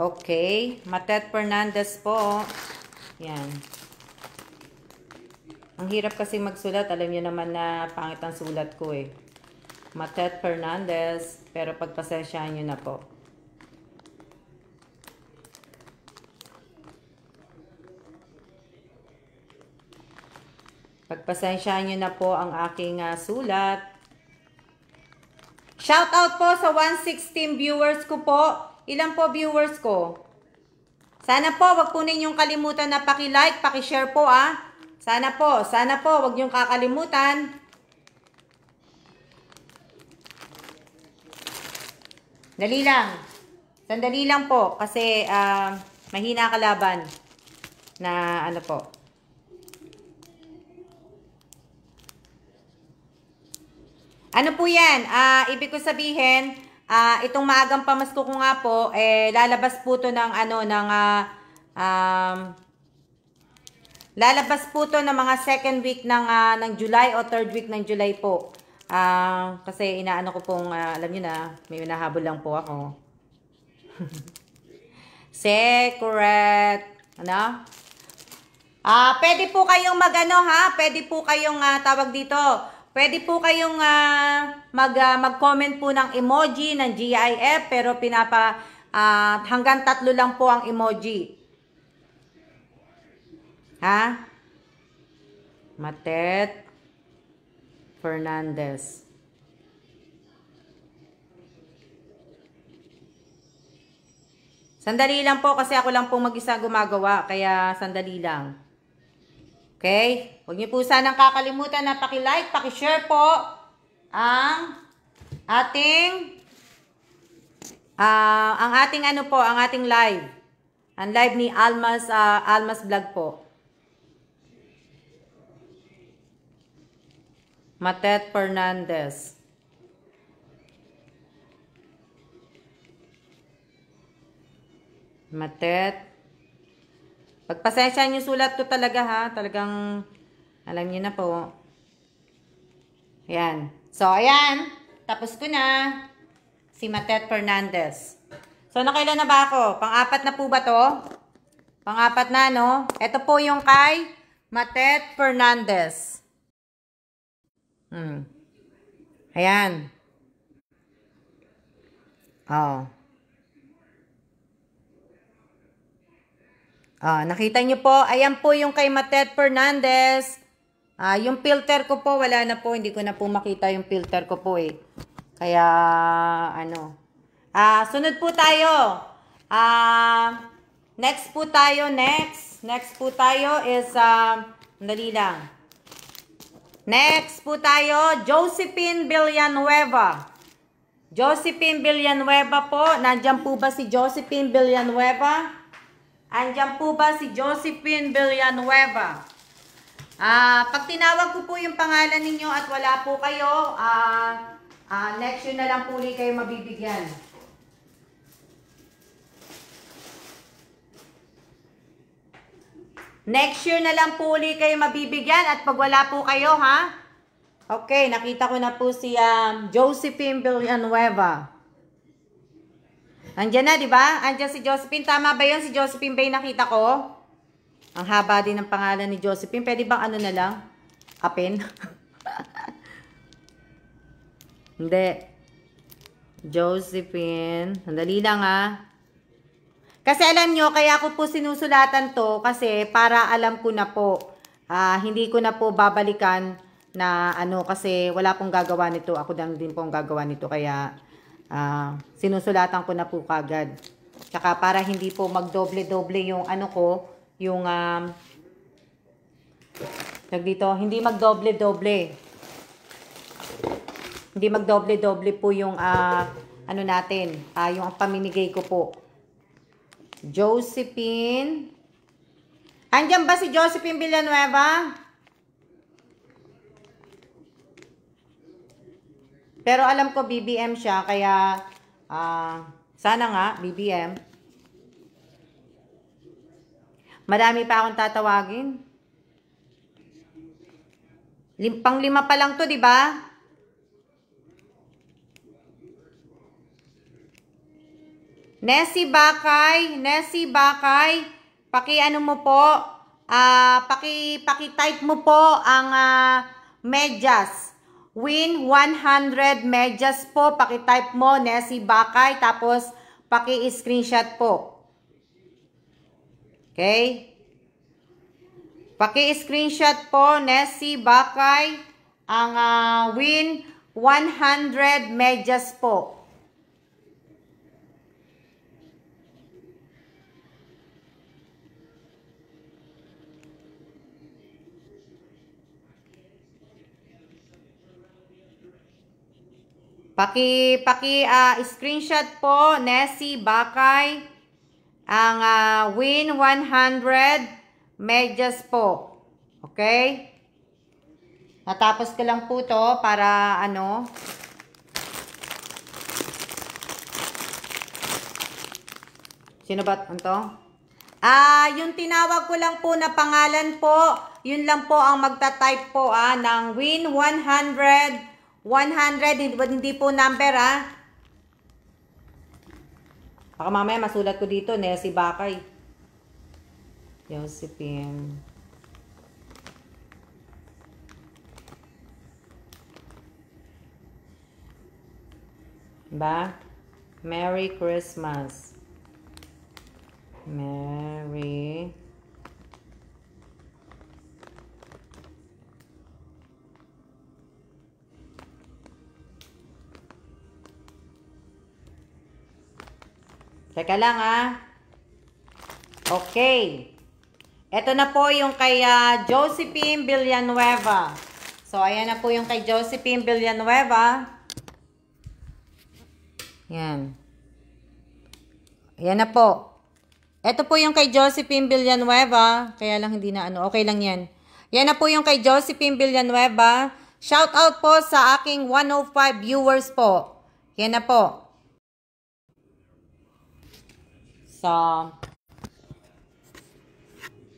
Okay, Matet Fernandez po. Yan. Ang hirap kasi magsulat. Alam niyo naman na pangit ang sulat ko eh. Matet Fernandez. Pero pagpasensyahan niyo na po. Pagpasensyahan niyo na po ang aking sulat. Shout out po sa 116 viewers ko po. Ilan po viewers ko? Sana po, wag po ninyong kalimutan na paki-like, paki-share po Sana po, wag niyong kakalimutan. Dali lang. Sandali lang po kasi mahina kalaban na po. Ano po yan? Ibig ko sabihin, itong maagang pamasko ko nga po, lalabas po to ng lalabas po to ng mga second week ng July o third week ng July po. Kasi inaano ko pong, alam niyo na, may hinahabol lang po ako. Secret. Pwede po kayong pwede po kayong tawag dito. Pwede po kayong mag-comment po ng emoji ng GIF pero hanggang 3 lang po ang emoji. Matet Fernandez. Sandali lang po kasi ako lang pong mag-isa gumagawa. Kaya sandali lang. Okay? Huwag niyo po sanang kakalimutan na paki-like, paki-share po ang ating ang ating live. Ang live ni Almas Vlog po. Matet Fernandez. Matet. Pagpasensyahan yung sulat ko talaga Talagang, alam niyo na po. Ayan. So, ayan. Tapos ko na. Si Matet Fernandez. So, nakailan na ba ako? Pang-apat na po ba to? Pang-apat na, no? Ito po yung kay Matet Fernandez. Ayan. Oh. Nakita nyo po, ayan po yung kay Matet Fernandez. Yung filter ko po, wala na po. Hindi ko na po makita yung filter ko po eh. Kaya, ano. Sunod po tayo. Next po tayo, next. Next po tayo is, dali lang. Next po tayo, Josephine Villanueva. Josephine Villanueva po. Nandyan po ba si Josephine Villanueva? Andyan po ba si Josephine Villanueva? Pag tinawag ko po yung pangalan ninyo at wala po kayo, next year na lang po ulit kayo mabibigyan. Next year na lang po ulit kayo mabibigyan at pag wala po kayo, ha? Okay, nakita ko na po si Josephine Villanueva. Andiyan na, di ba? Andiyan si Josephine. Tama ba yun? Si Josephine ba yung nakita ko? Ang haba din ng pangalan ni Josephine. Pwede bang ano na lang? Apin? Hindi. Josephine. Sandali lang Kasi alam nyo, kaya ko po sinusulatan to kasi para alam ko na po. Hindi ko na po babalikan na kasi wala pong gagawa nito. Ako lang din pong gagawa nito. Kaya sinusulatan ko na po kagad. Tsaka para hindi po magdoble-doble yung yung dito, hindi magdoble-doble. Hindi magdoble-doble po yung natin, yung paminigay ko po. Josephine. Andiyan ba si Josephine Villanueva? Pero alam ko BBM siya, kaya sana nga BBM. Madami pa akong tatawagin. Pang-5 pa lang to, di ba? Nessie Bakay, paki-ano mo po, paki-type mo po ang medyas. Win 100 medyas po, paki-type mo, Nessie Bakay, tapos paki-screenshot po. Okay? Paki-screenshot po, Nessie Bakay, ang win 100 medyas po. Screenshot po, Nessie Bakay, ang win 100 medyas po. Okay? Natapos ko lang po to para Sino ba ito? Yung tinawag ko lang po na pangalan po, yun lang po ang magta-type po ng win 100 hindi po number Baka mamaya masulat ko dito, Nessie Bakay. Josephine. Ba? Merry Christmas. Merry Teka lang Okay. Ito na po yung kay Josephine Villanueva. So, ayan na po yung kay Josephine Villanueva. Yan. Ayan na po. Ito po yung kay Josephine Villanueva. Kaya lang hindi na Okay lang yan. Yan na po yung kay Josephine Villanueva. Shout out po sa aking 105 viewers po. Yan na po. So,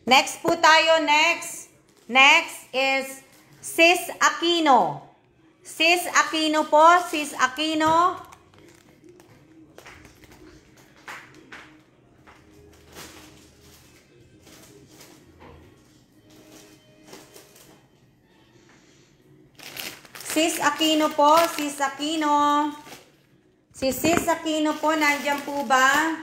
next po tayo, next is Sis Aquino. Sis Aquino po, Sis Aquino. Sis Aquino po, Sis Aquino. Si Sis Aquino po, nandiyan po ba?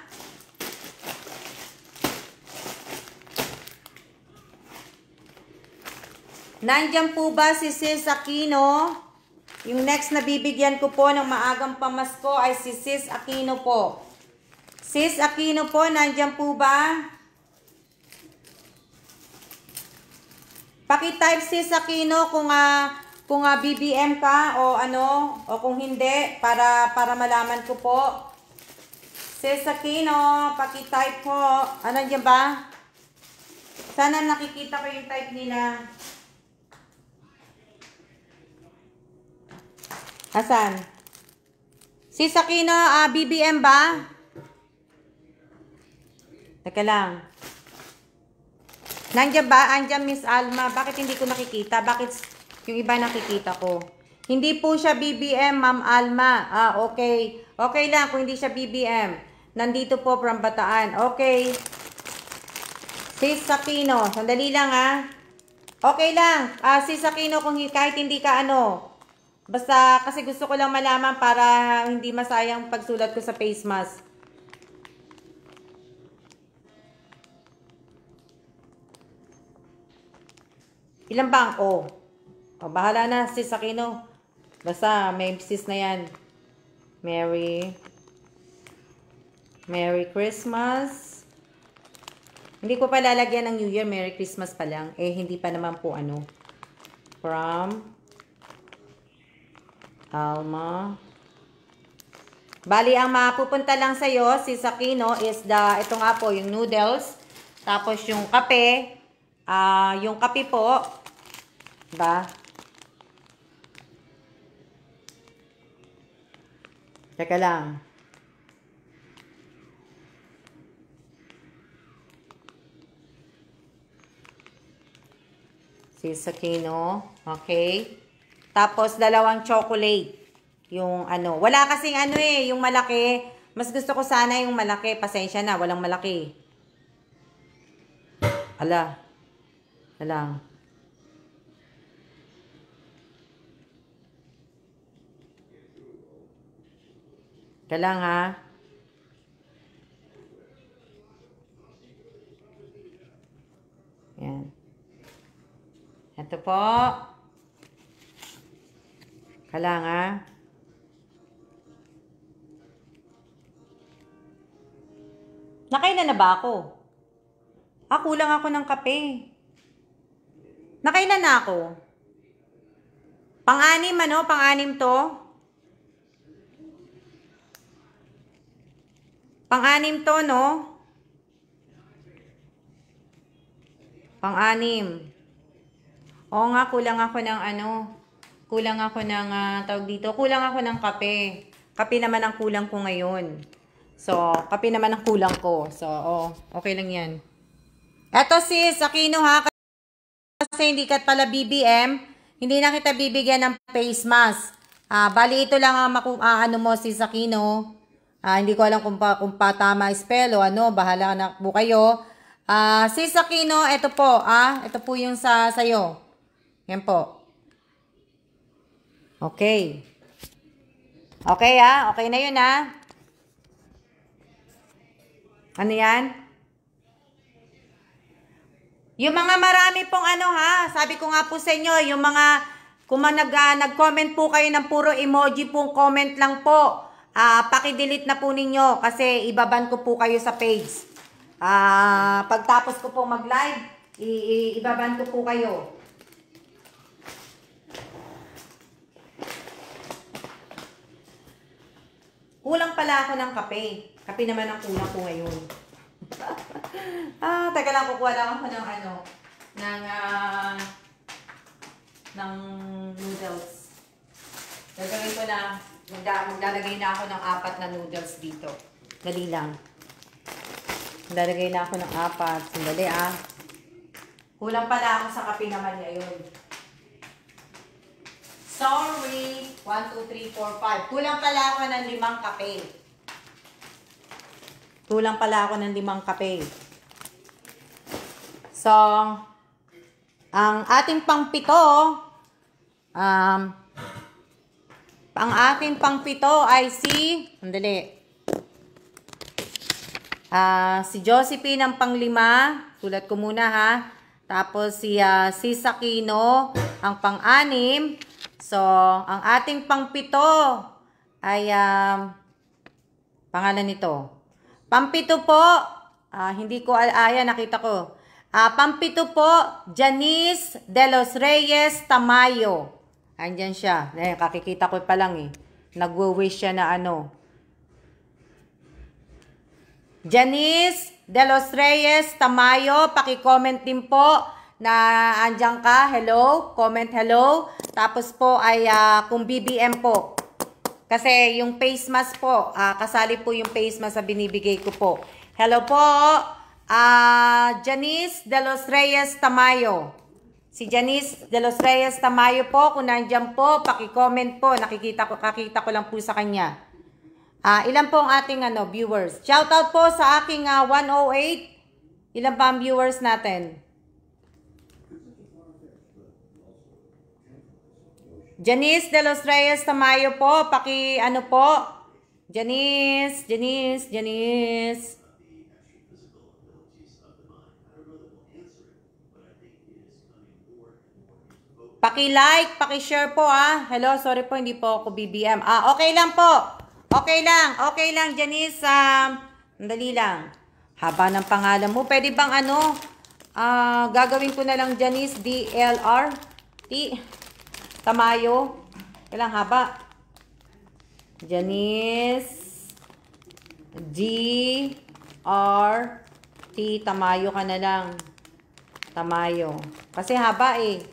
Nandiyan po ba si Sis Aquino? Yung next na bibigyan ko po ng maagang pamasko ay si Sis Aquino po. Sis Aquino po, nandiyan po ba? Paki-type Sis Aquino kung BBM ka o ano, o kung hindi, para malaman ko po. Sis Aquino, paki-type po. Ano dyan ba? Sana nakikita ko yung type nila. Asan? Sis Aquino, BBM ba? Teka lang. Nandiyan ba? Andiyan Miss Alma. Bakit hindi ko nakikita? Bakit yung iba nakikita ko? Hindi po siya BBM, Ma'am Alma. Okay. Okay lang kung hindi siya BBM. Nandito po from Bataan. Okay. Sis Aquino. Sandali lang Okay lang. Sis Aquino, kung kahit hindi ka basta kasi gusto ko lang malaman para hindi masayang pagsulat ko sa face mask. Ilan bang? Bahala na, Sis Aquino. Basta, may sis na yan. Merry Christmas. Hindi ko pa lalagyan ng New Year. Merry Christmas pa lang. Hindi pa naman po From Alma. Bali, ang mapupunta lang sa'yo, Sis Aquino, is ito nga po, yung noodles. Tapos yung kape. Yung kape po. Diba? Teka lang. Sis Aquino. Okay. Tapos, 2 chocolate. Yung Wala kasing yung malaki. Mas gusto ko sana yung malaki. Pasensya na, walang malaki. Ala. Alang. Kalang Yan. Ito po. Kalang Nakailan na ba ako? Kulang ako ng kape. Nakailan na ako? Pang-anim Pang-anim to? Pang-anim to, no? Pang-anim. Oo nga, kulang ako ng kulang ako ng, tawag dito, kulang ako ng kape. Kape naman ang kulang ko ngayon. So, kape naman ang kulang ko. So, okay lang yan. Eto Sis Aquino kasi hindi ka pala BBM, hindi na kita bibigyan ng face mask. Bali ito lang ang mo Sis Aquino. Hindi ko alam kung pa tama spell o bahala na po kayo. Sis Aquino, ito po, ito po yung sa'yo. Yan po. Okay. Okay, okay na yun, Ano yan? Yung mga marami pong sabi ko nga po sa inyo, yung mga, kung nag-comment po kayo ng puro emoji pong comment lang po, paki-delete na po ninyo kasi ibaban ko po kayo sa page. Pagtapos ko po mag-live, ibaban ko po kayo. Kulang pala ako ng kape. Kape naman ang kulang ko ngayon. Teka lang, kukuha lang ako ng noodles. Gagawin ko na, maglalagay na ako ng 4 na noodles dito. Dali lang. Maglalagay na ako ng 4. Sandali, Kulang pala ako sa kape naman ngayon. Sorry. 1, 2, 3, 4, 5. Kulang pala ako ng 5 kape. Kulang pala ako ng 5 kape. So, ang ating pang-7, Ang ating pang-pito ay si, si Josephine ang pang-5. Sulat ko muna ha. Tapos si Sakino ang pang-6. So, ang ating pang-7 ay, pangalan nito. Pang-7 po, hindi ko, nakita ko. Pang-7 po, Janice de los Reyes Tamayo. Andyan siya. Kakikita ko pa lang eh. Nagwo-wish siya na ano. Janice de los Reyes Tamayo, paki-comment din po na andyan ka. Hello, comment hello. Tapos po ay kung BBM po. Kasi yung face mask po, kasali po yung face mask na binibigay ko po. Hello po, Janice de los Reyes Tamayo. Si Janice de los Reyes Tamayo po, kung nandyan po, paki-comment po. Kakita ko lang po sa kanya. Ilan po ang ating viewers? Shoutout po sa aking 108. Ilan ba ang viewers natin? Janice de los Reyes Tamayo po, po. Janice. Paki-like, paki-share po Hello, sorry po, hindi po ako BBM. Okay lang po. Okay lang, Janice. Dali lang. Haba ng pangalan mo. Pwede bang gagawin ko na lang Janice DLR Tamayo. Kailang haba. Janice DRT Tamayo ka na lang. Tamayo. Kasi haba eh.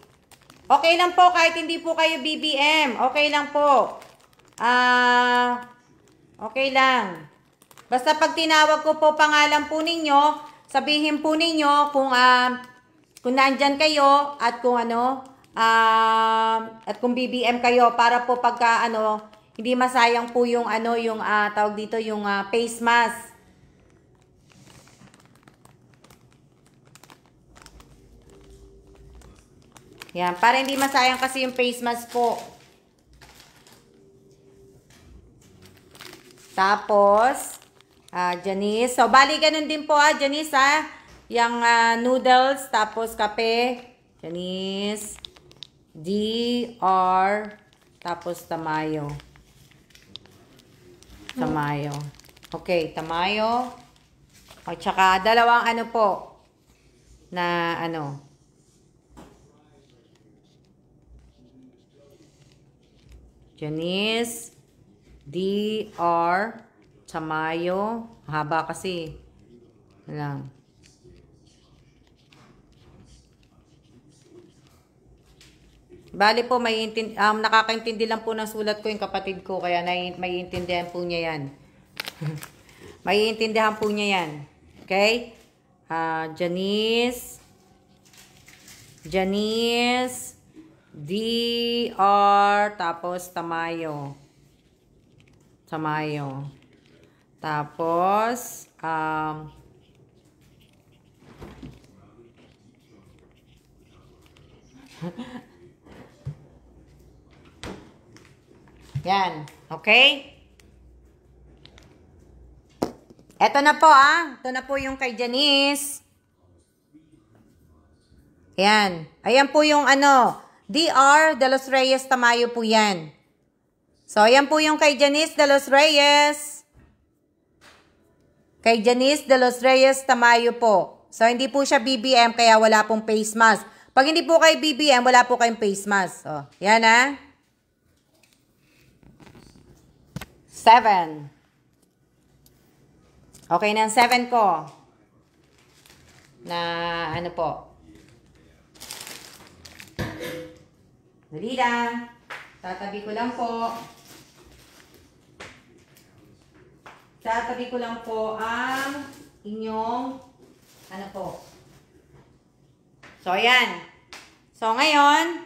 Okay lang po kahit hindi po kayo BBM. Okay lang po. Okay lang. Basta pag tinawag ko po pangalan po ninyo, sabihin po ninyo kung nandyan kayo at kung at kung BBM kayo para po pagka hindi masayang po yung tawag dito yung face mask. Yan, para hindi masayang kasi yung face mask po. Tapos, Janice. So, bali ganun din po Janice Yung noodles, tapos kape. Janice. DR. Tapos Tamayo. Tamayo. Okay, Tamayo. At saka dalawang po. Na Janice, DR, Tamayo. Haba kasi. Lang. Bali po, nakakaintindi lang po ng sulat ko yung kapatid ko. Kaya maiintindihan po niya yan. Maiintindihan po niya yan. Okay? Janice, DR, tapos Tamayo. Tapos, yan. Okay? Eto na po, Ito na po yung kay Janice. Yan. Ayan po yung DR de los Reyes Tamayo po yan. So, ayan po yung kay Janice de los Reyes. Kay Janice de los Reyes Tamayo po. So, hindi po siya BBM kaya wala pong face mask. Pag hindi po kayo BBM, wala po kayong face mask. So, yan 7. Okay na ang 7 ko. Na po. Dali lang. Tatabi ko lang po. Tatabi ko lang po ang inyong po. So, ayan. So, ngayon,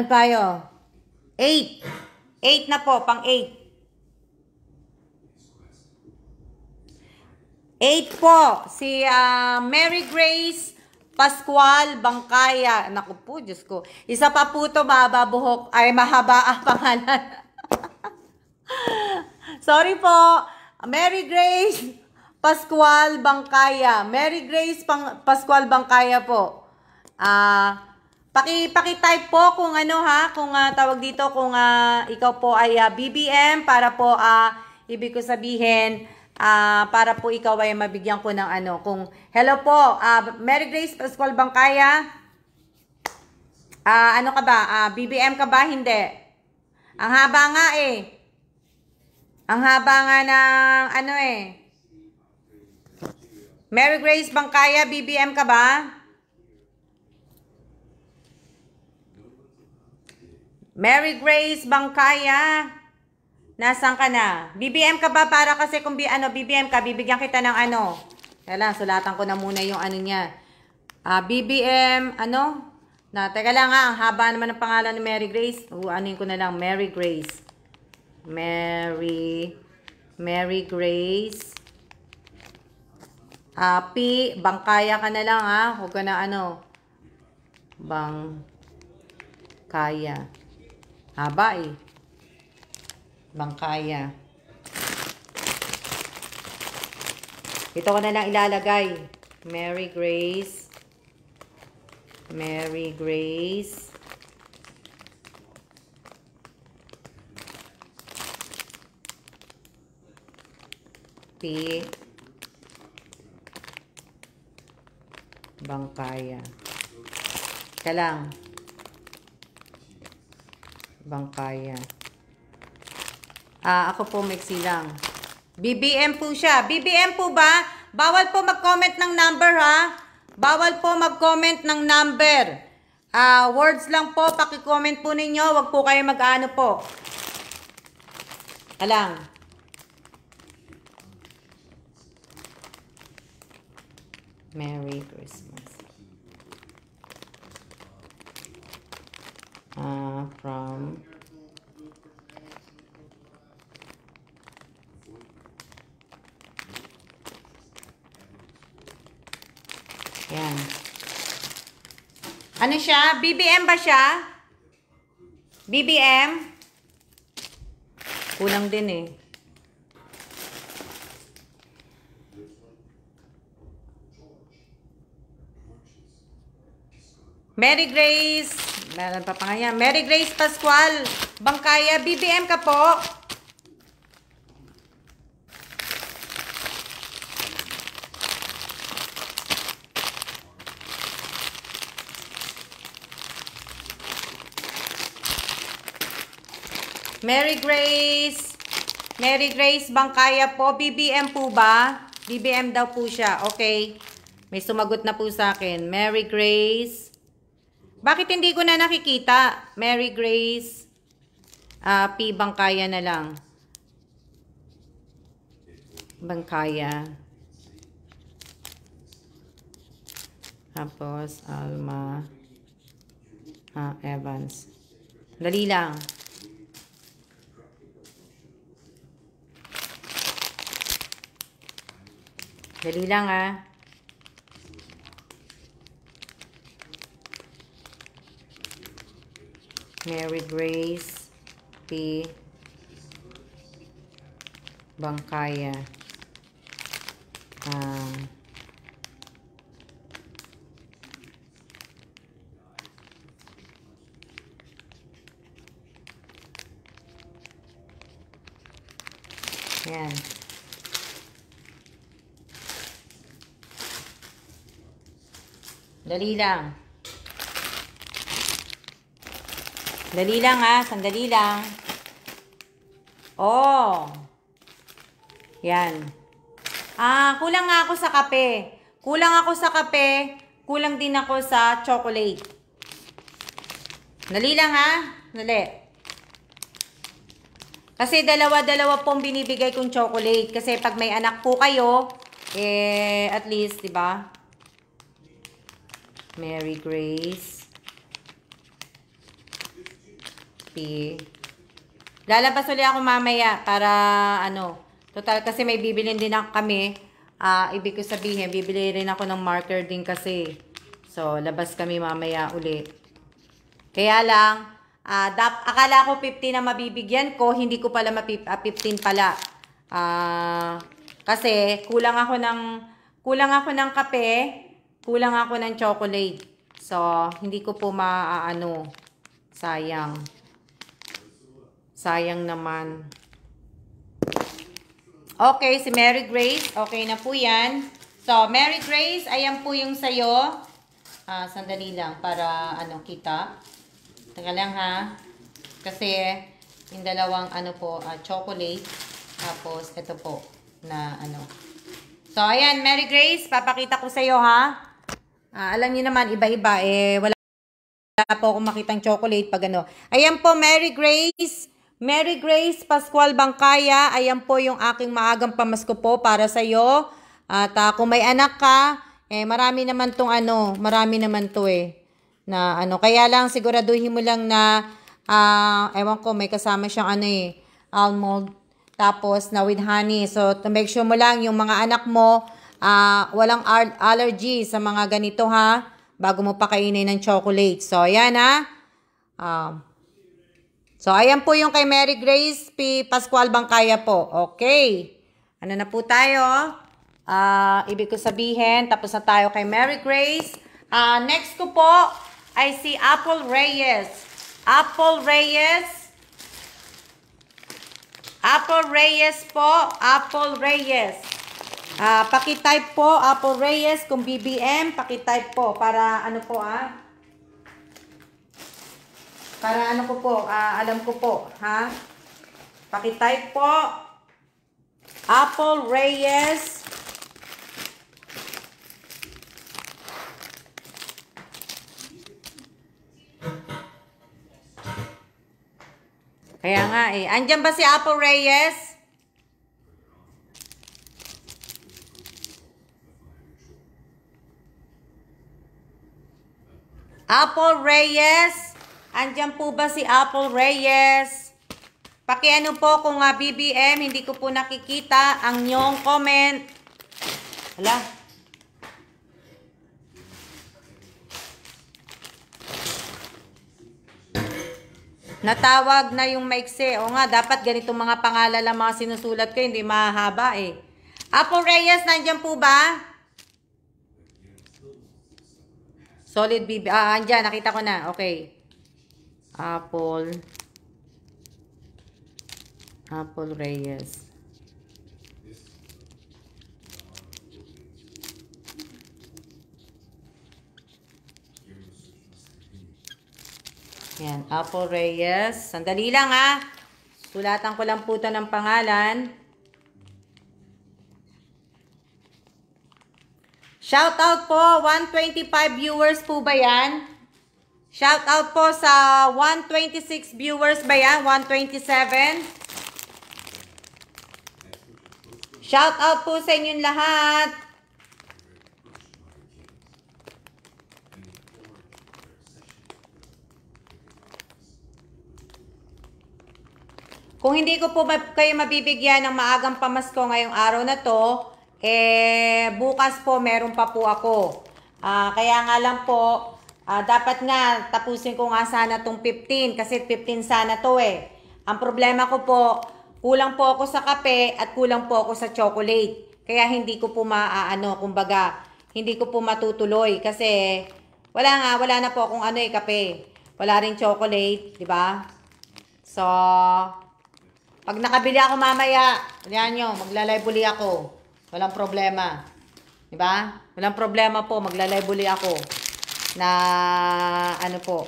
tayo? 8. 8 na po, pang 8. 8 po, si Mary Grace Pascual Bangkaya. Naku po, Diyos ko. Isa pa po to, mahaba buhok. Ay, mahaba ang pangalan. Sorry po. Mary Grace Pascual Bangkaya. Mary Grace Pascual Bangkaya po. Paki-type po kung ano ha, kung tawag dito, kung ikaw po ay BBM para po ibig ko sabihin para po ikaw ay mabigyan ko ng ano, kung hello po, Mary Grace Pascual Bangkaya. Ano ka ba? BBM ka ba? Hindi. Ang haba nga eh. Ang haba nga ng ano eh. Mary Grace Bangkaya, BBM ka ba? Mary Grace Bangkaya. Nasaan ka na? BBM ka ba? Para kasi kung BBM ka, bibigyan kita ng ano. Kaya sulatan ko na muna yung ano niya. BBM, ano? Teka lang ang haba naman ng pangalan ni Mary Grace. Anuin ko na lang, Mary Grace. Mary Grace. Bangkaya ka na lang Huwag ka na ano. Bangkaya. Haba eh. Bangkaya. Ito ko na lang ilalagay. Mary Grace. Mary Grace. P. Bangkaya. Ika lang. Bangkaya. Ako po maiksi lang. BBM po siya. BBM po ba? Bawal po mag-comment ng number ha. Bawal po mag-comment ng number. Words lang po. Paki-comment po ninyo. Huwag po kayo mag-ano po. Alang. Merry Christmas. From yan. Ano siya? BBM ba siya? BBM? Kulang din eh. Mary Grace. Meron pa nga yan. Mary Grace Pascual Bangkaya. BBM ka po. Mary Grace Bangkaya po. BBM po ba? BBM daw po siya. Okay. May sumagot na po sa akin. Mary Grace. Bakit hindi ko na nakikita? Mary Grace. P. Bangkaya na lang. Bangkaya. Tapos, Alma. Evans. Dali lang. Dali lang Mary Grace P. Bangkaya. Yan. Dali lang. Dali lang sandali lang. Oh. Yan. Kulang nga ako sa kape. Kulang din ako sa chocolate. Dali lang Dali. Kasi dalawa-dalawa pong binibigay kong chocolate. Kasi pag may anak po kayo, at least, di ba? Mary Grace. Lalabas ulit ako mamaya para total kasi may bibilin din kami. Ibig ko sabihin, bibili rin ako ng marker din kasi. So, labas kami mamaya uli. Kaya lang, akala ko 50 na mabibigyan ko, hindi ko pala 15 pala. Kasi kulang ako ng kape, kulang ako ng chocolate. So, hindi ko po maaano. Sayang. Sayang naman. Okay, si Mary Grace. Okay na po yan. So, Mary Grace, ayan po yung sayo. Sandali lang para kita. Teka lang ha. Kasi yung dalawang chocolate. Tapos ito po na So, ayan, Mary Grace, papakita ko sa'yo ha. Alam niyo naman, iba-iba. Wala po akong makitang chocolate pag Ayan po, Mary Grace. Mary Grace Pascual Bangkaya. Ayan po yung aking maagang pamasko po para sa'yo. At kung may anak ka, marami naman tong marami naman to na kaya lang siguraduhin mo lang na ewan ko, may kasama siyang almond, tapos na with honey. So to make sure mo lang yung mga anak mo walang allergy sa mga ganito ha, bago mo pakainin ng chocolate. So ayan ha. So ayan po yung kay Mary Grace P. Pascual Bangkaya po. Okay. Na po tayo? Ibig ko sabihin, tapos na tayo kay Mary Grace. Next ko po ay si Apple Reyes. Apple Reyes. Apple Reyes po. Apple Reyes. Paki-type po, Apple Reyes. Kung BBM, paki-type po. Para para ko po, alam ko po. Ha? Paki-type po. Apple Reyes. Kaya nga andyan ba si Apple Reyes? Apple Reyes? Andyan po ba si Apple Reyes? Pakiano po kung BBM, hindi ko po nakikita ang inyong comment. Hala. Natawag na yung maiksi. O nga, dapat ganitong mga pangalan lang mga sinusulat ko, hindi mahaba Apple Reyes, nandyan po ba? Solid BB. Andyan, nakita ko na. Okay. Apple Reyes. Yan, Apple Reyes. Sandali lang Sulatan ko lang po ito ng pangalan. Shout out po, 125 viewers po ba yan? Shout out po sa 126 viewers ba yan? 127? Shout out po sa inyong lahat. Kung hindi ko po kayo mabibigyan ng maagang pamasko ngayong araw na to, bukas po meron pa po ako. Kaya nga lang po, dapat nga tapusin ko nga sana tong 15 kasi 15 sana to Ang problema ko po, kulang po ako sa kape at kulang po ako sa chocolate. Kaya hindi ko po kumbaga, hindi ko po matutuloy kasi wala na po akong kape. Wala rin chocolate, di ba? So, pag nakabili ako mamaya, yan nyo, magla-live uli ako. Walang problema. Diba? Walang problema po, magla-live uli ako. Na, po.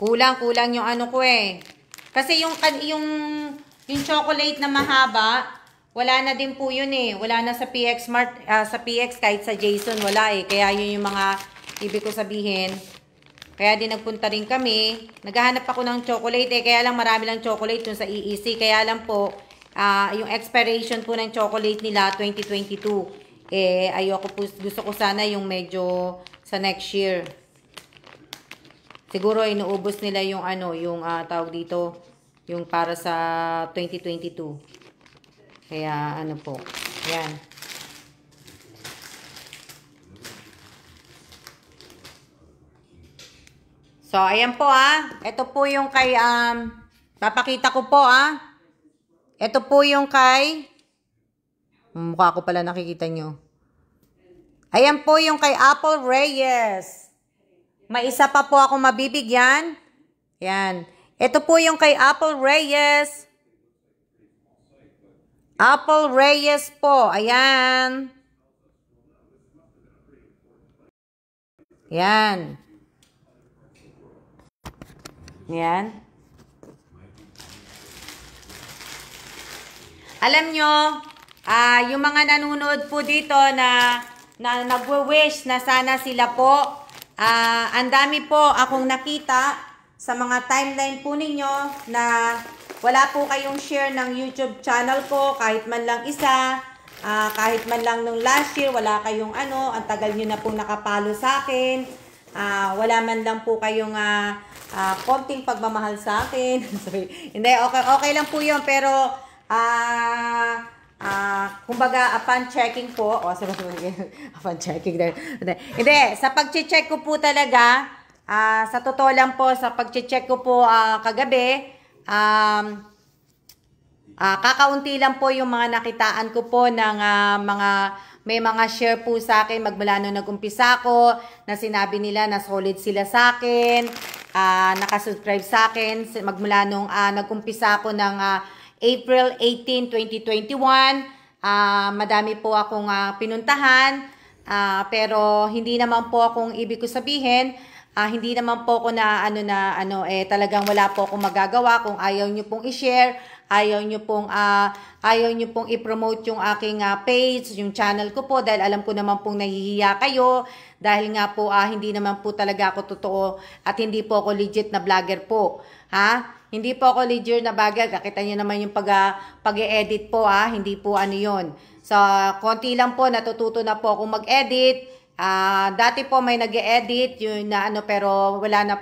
Kulang yung ko Kasi yung chocolate na mahaba, wala na din po yun Wala na sa PX Mart, sa PX kahit sa Jason wala Kaya yun yung mga ibig ko sabihin. Kaya din nagpunta rin kami. Naghahanap ako ng chocolate kaya lang marami lang chocolate dun sa EEC. Kaya lang po, yung expiration po ng chocolate nila 2022. Eh, ayoko po, gusto ko sana yung medyo sa next year. Siguro inuubos nila yung ano, yung tawag dito, yung para sa 2022. Kaya ano po, yan. So, ayan po ito po yung kay, papakita ko po ito po yung kay, mukha ko pala nakikita nyo. Ayan po yung kay Apple Reyes. May isa pa po ako mabibigyan. Yan. Ito po yung kay Apple Reyes. Apple Reyes po. Ayan. Yan. Yan. Alam nyo, yung mga nanonood po dito na nagwe-wish na sana sila po, ang dami po akong nakita sa mga timeline po ninyo na wala po kayong share ng YouTube channel ko, kahit man lang isa, kahit man lang nung last year, wala kayong ang tagal nyo na pong nakapalo sa akin, wala man lang po kayong konting pagmamahal sa akin. Sorry. Hindi, okay lang po yun, pero kumbaga, upon checking po, upon checking, hindi, sa pag-check ko po talaga, sa totoo lang po, sa pag-check ko po kagabi, kakaunti lang po yung mga nakitaan ko po ng may mga share po sa akin magmula nung nag-umpisa ko, na sinabi nila na solid sila sa akin, nakasubscribe sa akin, magmula nung nag-umpisa ko ng April 18, 2021, madami po akong pinuntahan, pero hindi naman po akong ibig ko sabihin, hindi naman po ako talagang wala po akong magagawa kung ayaw nyo pong i-share, ayaw nyo pong i-promote yung aking page, yung channel ko po, dahil alam ko naman pong nahihiya kayo, dahil nga po hindi naman po talaga ako totoo at hindi po ako legit na vlogger po. Hindi po ako legit na vlogger. Kakita nyo naman yung pag-e-edit po, hindi po yun. So, konti lang po, natututo na po akong mag-edit. Dati po may nag-e-edit, yun pero wala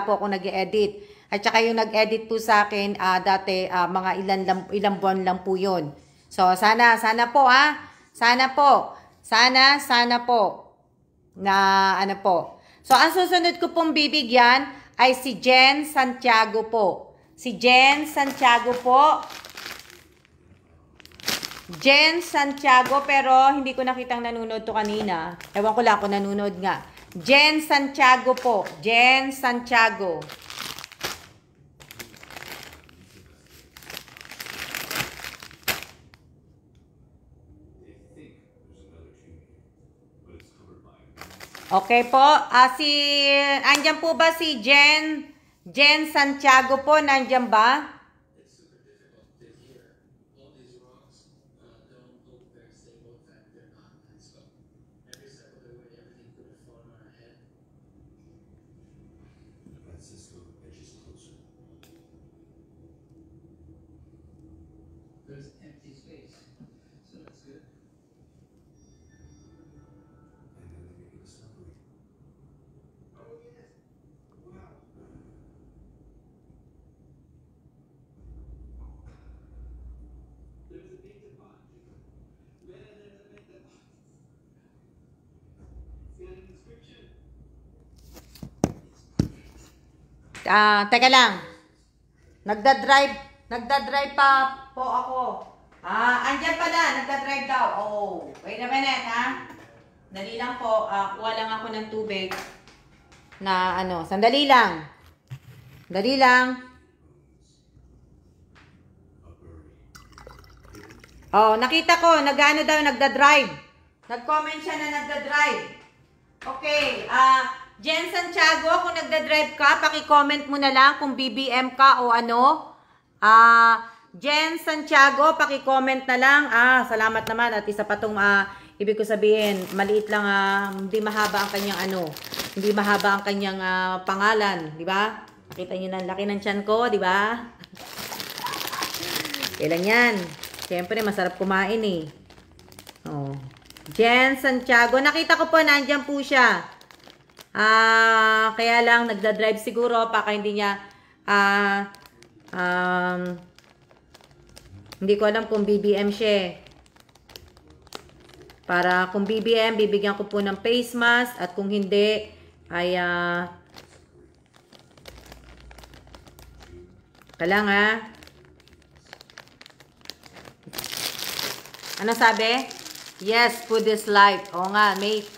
po akong nag-e-edit. At saka yung nag-edit po sa akin, dati mga ilang buwan lang po yun. So, sana po sana po, na po. So, ang susunod ko pong bibigyan ay si Jen Santiago po. Si Jen Santiago po. Jen Santiago, pero hindi ko nakitang nanonood to kanina. Ewan ko lang kung nanonood nga. Jen Santiago po. Jen Santiago. Okay po. Andyan po ba si Jen Santiago po? Nandyan ba? Teka lang. Nagda-drive pa po ako. Andyan pala, nagda-drive daw. Oh, wait a minute, Dali lang po, kuha lang ako ng tubig. Na sandali lang. Dali lang. Oh, nakita ko, nagda-drive. Nag-comment siya na nagda-drive. Okay, Jen Santiago, kung nagda-drive ka, paki-comment mo na lang kung BBM ka o ano. Jen Santiago, paki-comment na lang. Salamat naman. At isa pa tong ibig ko sabihin, maliit lang, hindi mahaba ang kanyang hindi mahaba ang kanyang pangalan, di ba? Nakita niyo na laki ng tiyan ko, di ba? Kailan yan? Siyempre, masarap kumain eh. Oh. Jen Santiago. Nakita ko po, nandyan po siya. Kaya lang, nagda-drive siguro. Baka hindi niya, hindi ko alam kung BBM siya. Para kung BBM, bibigyan ko po ng face mask. At kung hindi, ay, kalang ano sabi? Yes, food is life. Oo nga, mate.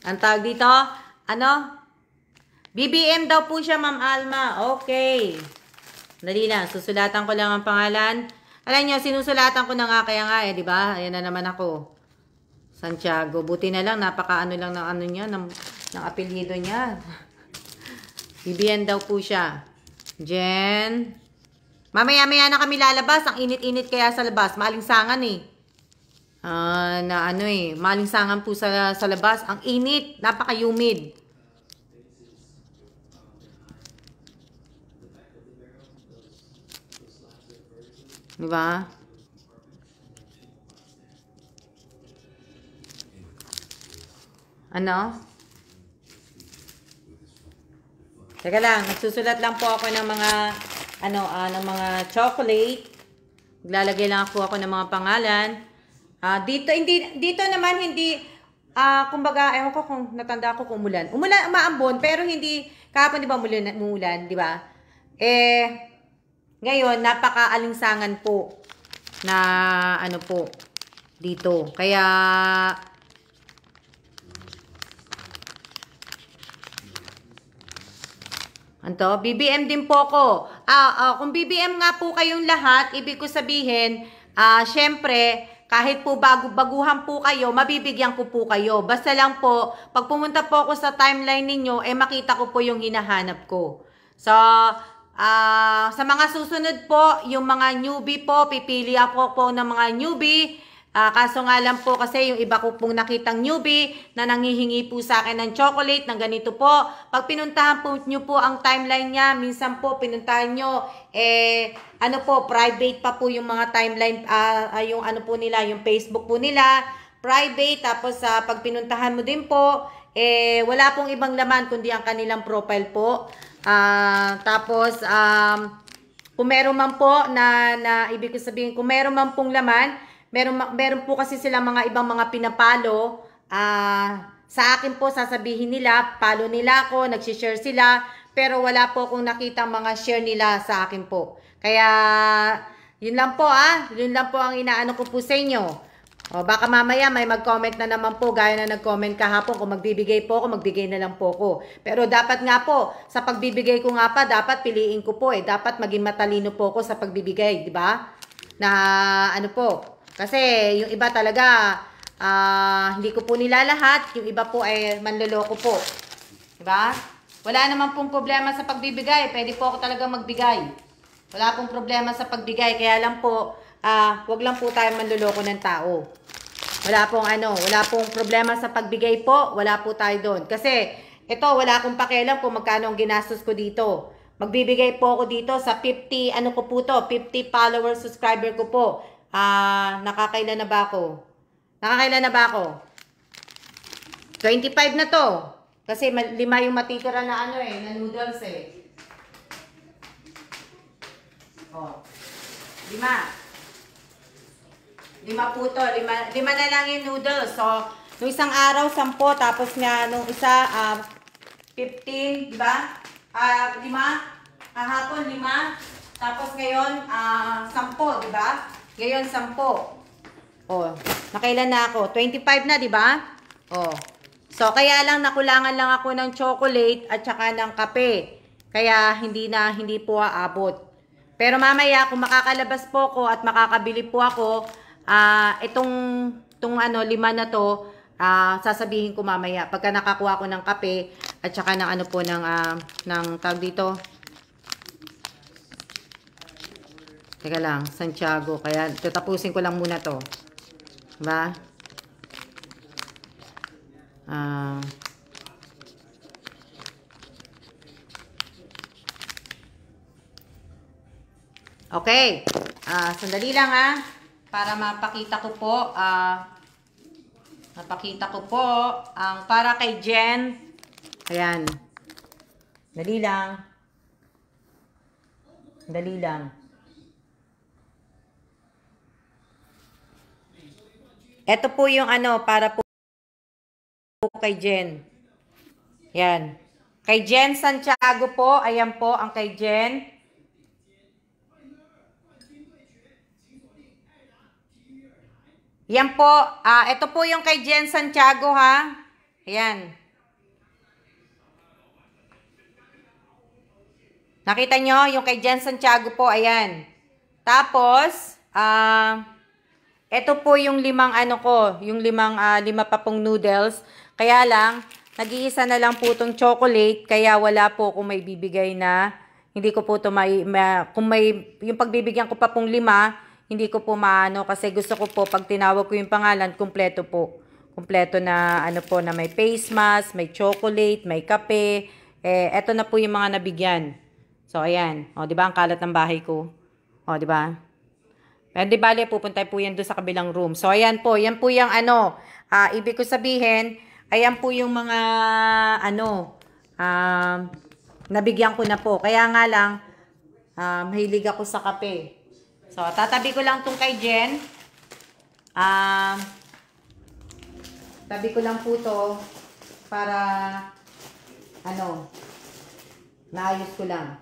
Ang tawag dito, ano? BBM daw po siya, Ma'am Alma. Okay. Dali lang, susulatan ko lang ang pangalan. Alam niyo, sinusulatan ko na nga, kaya nga di ba? Ayan na naman ako. Santiago. Buti na lang, napaka-ano lang ng ano niya, ng apelyido niya. BBM daw po siya. Jen. Mamaya-maya na kami lalabas. Ang init-init kaya sa labas. Malinsangan eh. Malinsangan po sa labas. Ang init. Napaka-humid. Diba? Ano? Teka lang. Nagsusulat lang po ako ng mga ng mga chocolate. Maglalagay lang ako ng mga pangalan. Dito naman hindi kumbaga ewan ko kung natanda ko kung umulan. Umaambon pero hindi kahapon 'di ba umulan, 'di ba? Ngayon napaka-alinsangan po na po dito. Kaya anto, BBM din po ako. Kung BBM nga po kayong lahat, ibig ko sabihin, syempre, kahit po baguhan po kayo, mabibigyan ko po kayo. Basta lang po, pag pumunta po ako sa timeline ninyo, makita ko po yung hinahanap ko. So, sa mga susunod po, yung mga newbie po, pipili ako po ng mga newbie. Kaso nga lang po kasi yung iba ko pong nakitang newbie na nanghihingi po sa akin ng chocolate ng ganito po. Pag pinuntahan po nyo po ang timeline niya, minsan po pinuntahan nyo, private pa po yung mga timeline, yung po nila, yung Facebook po nila, private. Tapos pag pinuntahan mo din po, wala pong ibang laman kundi ang kanilang profile po. Tapos, kung meron man po ibig ko sabihin, kung meron man pong laman, meron po kasi sila mga ibang mga pinapalo. Sa akin po, sasabihin nila, follow nila ako, nagsishare sila, pero wala po akong nakitang mga share nila sa akin po. Kaya, yun lang po yun lang po ang inaano ko po sa inyo. Baka mamaya may mag-comment na naman po, gaya na nag-comment kahapon, kung magbibigay po ako, magbigay na lang po ako. Pero dapat nga po, sa pagbibigay ko nga pa, dapat piliin ko po dapat maging matalino po ako sa pagbibigay, di ba? Na po, kasi yung iba talaga, hindi ko po nilalahat. Yung iba po ay manloloko po. Diba? Wala naman pong problema sa pagbibigay. Pwede po ako talaga magbigay. Wala pong problema sa pagbigay. Kaya lang po, wag lang po tayo manloloko ng tao. Wala pong problema sa pagbigay po. Wala po tayo doon. Kasi, ito, wala akong pakialam kung magkano ang ginastos ko dito. Magbibigay po ako dito sa 50, 50 followers, subscriber ko po. Nakakailan na ba ako? 25 na to. Kasi 5 yung matitira na na noodles Oh. 5. 5 po to. 5 na lang yung noodles. So, nung isang araw, 10. Tapos nga, nung isa, 15. Diba? 5. Kahapon, 5. Tapos ngayon, 10. Diba? Ngayon, 10. Nakailan na ako? 25 na, di ba? So, kaya lang nakulangan lang ako ng chocolate at saka ng kape. Kaya, hindi po aabot. Pero mamaya, kung makakalabas po ako at makakabili po ako, itong 5 na to, sasabihin ko mamaya. Pagka nakakuha ko ng kape at saka ng ng tawag dito, teka lang, Santiago. Kaya, tatapusin ko lang muna to. Diba? Okay. Sandali lang para mapakita ko po, ang para kay Jen. Ayan. Dali lang. Dali lang. Ito po yung para po kay Jen. Yan. Kay Jen Santiago po. Ayan po ang kay Jen. Yan po. Ito po yung kay Jen Santiago ha. Ayan. Nakita nyo? Yung kay Jen Santiago po. Ayan. Tapos, ito po yung limang yung lima pa pong noodles. Kaya lang, nag-iisa na lang po itong chocolate, kaya wala po kung may bibigay na, hindi ko po ito kung may, yung pagbibigyan ko pa pong 5, hindi ko po maano, kasi gusto ko po, pag tinawag ko yung pangalan, kumpleto po. Kumpleto na, na may face mask, may chocolate, may kape, eto na po yung mga nabigyan. So, ayan. O, diba, ang kalat ng bahay ko. O, diba? Di bale, pupunta po yan doon sa kabilang room. So, ayan po. Yan po yung ibig ko sabihin, ayan po yung mga, nabigyan ko na po. Kaya nga lang, mahilig ako sa kape. So, tatabi ko lang itong kay Jen. Tabi ko lang po to para, naayos ko lang.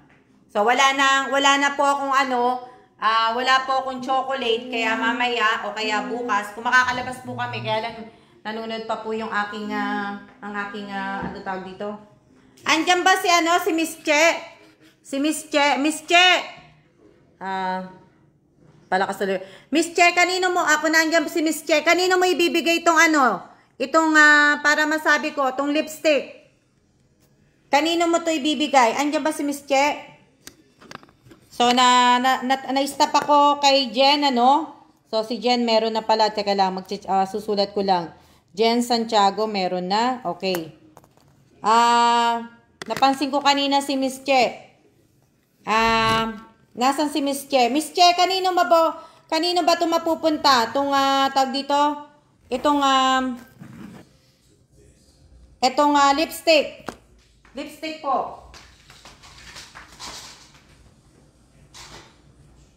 So, wala na po akong wala po akong chocolate, kaya mamaya o kaya bukas, kung makakalabas po kami, kaya lang nanonood pa po yung aking, tawag dito? Andyan ba si Miss Che? Si Miss Che? Miss Che! Palakas tuloy. Miss Che, kanino mo, ako nandiyan si Miss Che, kanino mo ibibigay itong itong, para masabi ko, itong lipstick? Kanino mo to ibibigay? Andyan ba si Miss Che? So, na-stop ako kay Jen, So, si Jen meron na pala. Teka lang, susulat ko lang. Jen Santiago, meron na. Okay. Napansin ko kanina si Miss Che. Nasaan si Miss Che? Miss Che, kanino ba ito mapupunta? Itong, tawag dito? Itong lipstick. Lipstick po.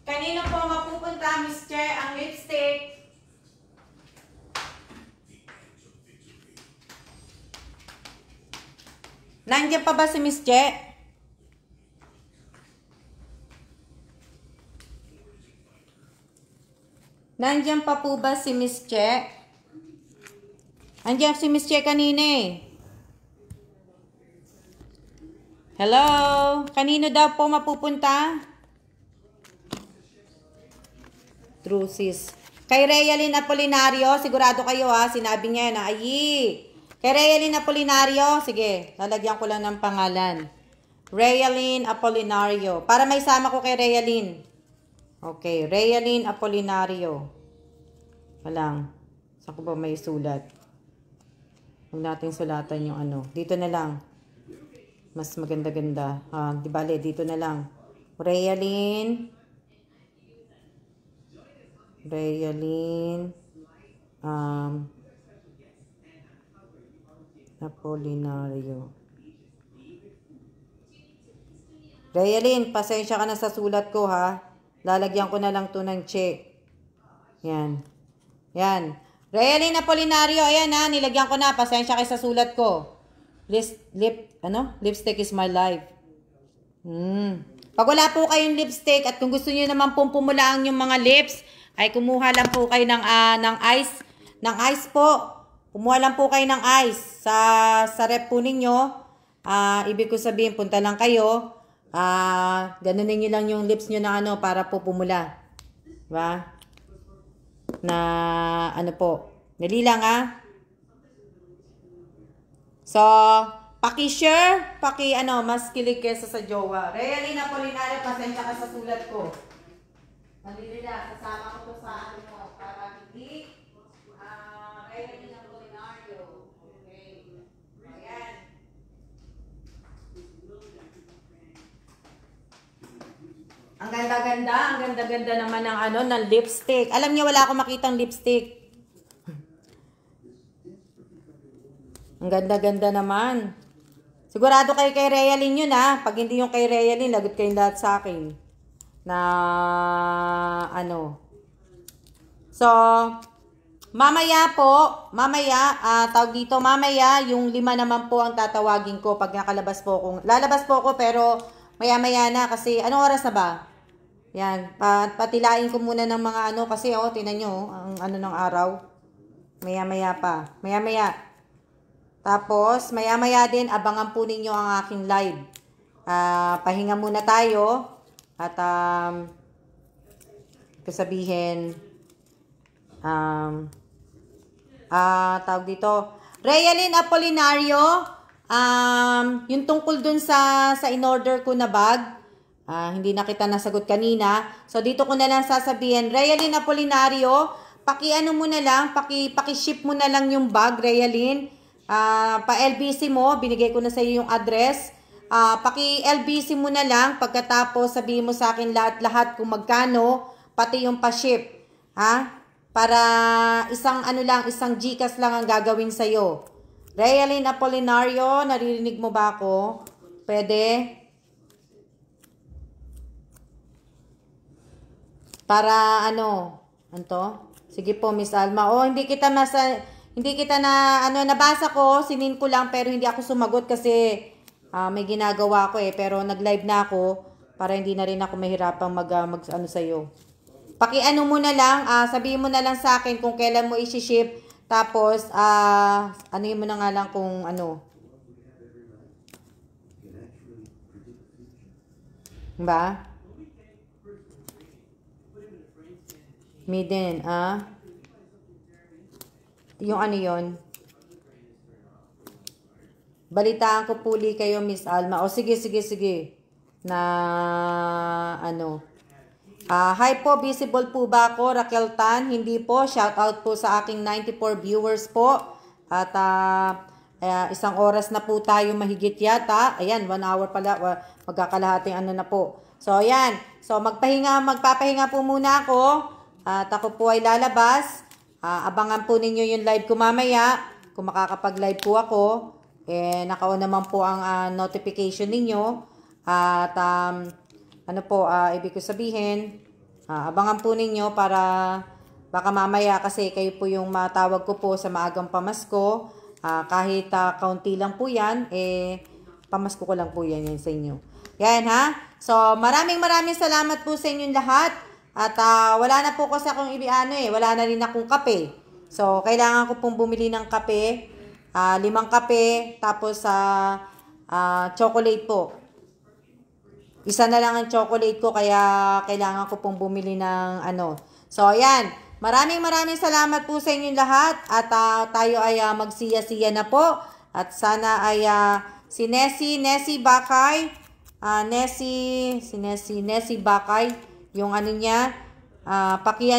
Kanino po mapupunta, Miss Che, ang lipstick? Nandiyan pa ba si Miss Che? Nandiyan pa po ba si Miss Che? Andiyan si Miss Che kanina eh. Hello? Kanino daw po mapupunta? True sis. Kay Realin Apolinario, sigurado kayo sinabi niya na Kay Realin Apolinario, sige, lalagyan ko lang ng pangalan. Realin Apolinario. Para may sama ko kay Realin. Okay, Realin Apolinario. Walang. Saan ko ba may sulat? Huwag natin sulatan yung Dito na lang. Mas maganda-ganda. Di bale, dito na lang. Realin Apolinario. Realin, pasensya ka na sa sulat ko Lalagyan ko na lang to ng check. Yan. Yan. Realin Apolinario, ayan nilagyan ko na. Pasensya kayo sa sulat ko. Lipstick is my life. Pag wala po kayong lipstick at kung gusto niyo naman pong pumulaan yung mga lips, ay kumuha lang po kayo ng ice. Ng ice po. Kumuha lang po kayo ng ice sa rep po ninyo. Ibig ko sabihin, punta lang kayo. Ganunin nyo lang yung lips nyo na para po pumula. Diba? Na po. Dali lang So, paki-share, mas kilig kesa sa jowa. Realin Apolinario, pasensya ka sa sulat ko. Malilila, kasama ko to sa para hindi Realin Apolinario. Okay. Ayan. Ang ganda-ganda ganda. Ang ganda-ganda naman ng ano, ng lipstick. Alam niyo, wala akong makitang lipstick. Ang ganda-ganda naman. Sigurado kayo kay Realin yun ha. Pag hindi yung kay Realin, lagot kayong lahat sa akin. Na ano. So, mamaya po, tawag dito, mamaya, yung 5 naman po ang tatawagin ko pag nakalabas po ako. Lalabas po ako pero maya-maya na kasi, anong oras na ba? Yan, patilain ko muna ng mga ano kasi tinan nyo, ang ano ng araw. Maya-maya pa. Maya-maya. Tapos, maya-maya din, abangan po ninyo ang aking live. Pahinga muna tayo. At, sabihin, tawag dito, Realin Apolinario, yung tungkol dun sa in-order ko na bag, hindi na kita nasagot kanina. So, dito ko na lang sasabihin, Realin Apolinario, paki-ano mo na lang, paki-ship mo na lang yung bag, Realin. Pa-LBC mo, binigay ko na sa iyo yung address. Paki-LBC mo na lang, pagkatapos sabihin mo sa akin lahat-lahat kung magkano, pati yung pa-ship. Para isang GCash lang ang gagawin sa iyo. Realin Apolinario, naririnig mo ba ako? Pwede? Para anto? Sige po, Miss Alma. Hindi kita nabasa ko, sinin ko lang pero hindi ako sumagot kasi may ginagawa ko pero nag-live na ako para hindi na rin ako mahirapang mag sa iyo. Paki-ano mo na lang, sabihin mo na lang sa akin kung kailan mo i-ship, tapos anuhin mo na nga lang kung ano. Ba? Midden, yung ano yon? Balitaan ko puli kayo, Miss Alma. O sige. Na hi po, visible po ba ako? Raquel Tan, hindi po. Shout out po sa aking 94 viewers po. At isang oras na po tayo mahigit yata. Ayan, 1 hour pala. Magkakalahating na po. So, ayan. So, magpapahinga po muna ako. At ako po ay lalabas. Abangan po ninyo yung live ko mamaya. Kung makakapag-live po ako. Naka-on naman po ang notification ninyo. At ibig ko sabihin, abangan po ninyo para baka mamaya kasi kayo po yung matawag ko po sa maagang pamasko. Kahit kaunti lang po yan, pamasko ko lang po yan sa inyo. Yan ha. So, maraming salamat po sa inyong lahat. At wala na po kasi akong wala na rin akong kape. So, kailangan ko pong bumili ng kape. 5 kape, tapos chocolate po. Isa na lang ang chocolate ko, kaya kailangan ko pong bumili ng So, ayan. Maraming salamat po sa inyong lahat. At tayo ay magsiya-siya na po. At sana ay si Nessie Bakay. Nessie Bakay. Yung niya. Paki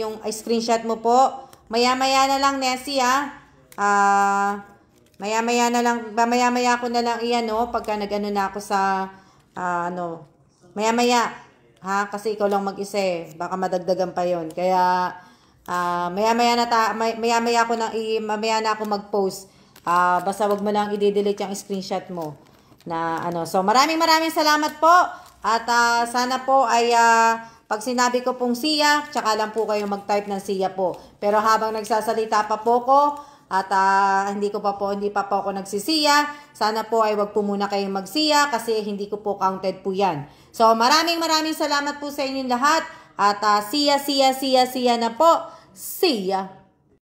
yung screenshot mo po. Maya-maya na lang, Nessie maya-maya na lang, maya-maya ko na lang pagka na ako sa maya-maya kasi ikaw lang mag-isa baka madagdagan pa yon. Kaya maya-maya na ako mag-post. Basta wag mo lang i-delete yung screenshot mo na So maraming salamat po at sana po ay pag sinabi ko pong siya, tsaka lang po kayo mag-type ng siya po. Pero habang nagsasalita pa po ko, at hindi pa po ako nagsisiya. Sana po ay wag po muna kayong magsiya kasi hindi ko po counted po yan. So maraming salamat po sa inyong lahat. At siya na po. Siya.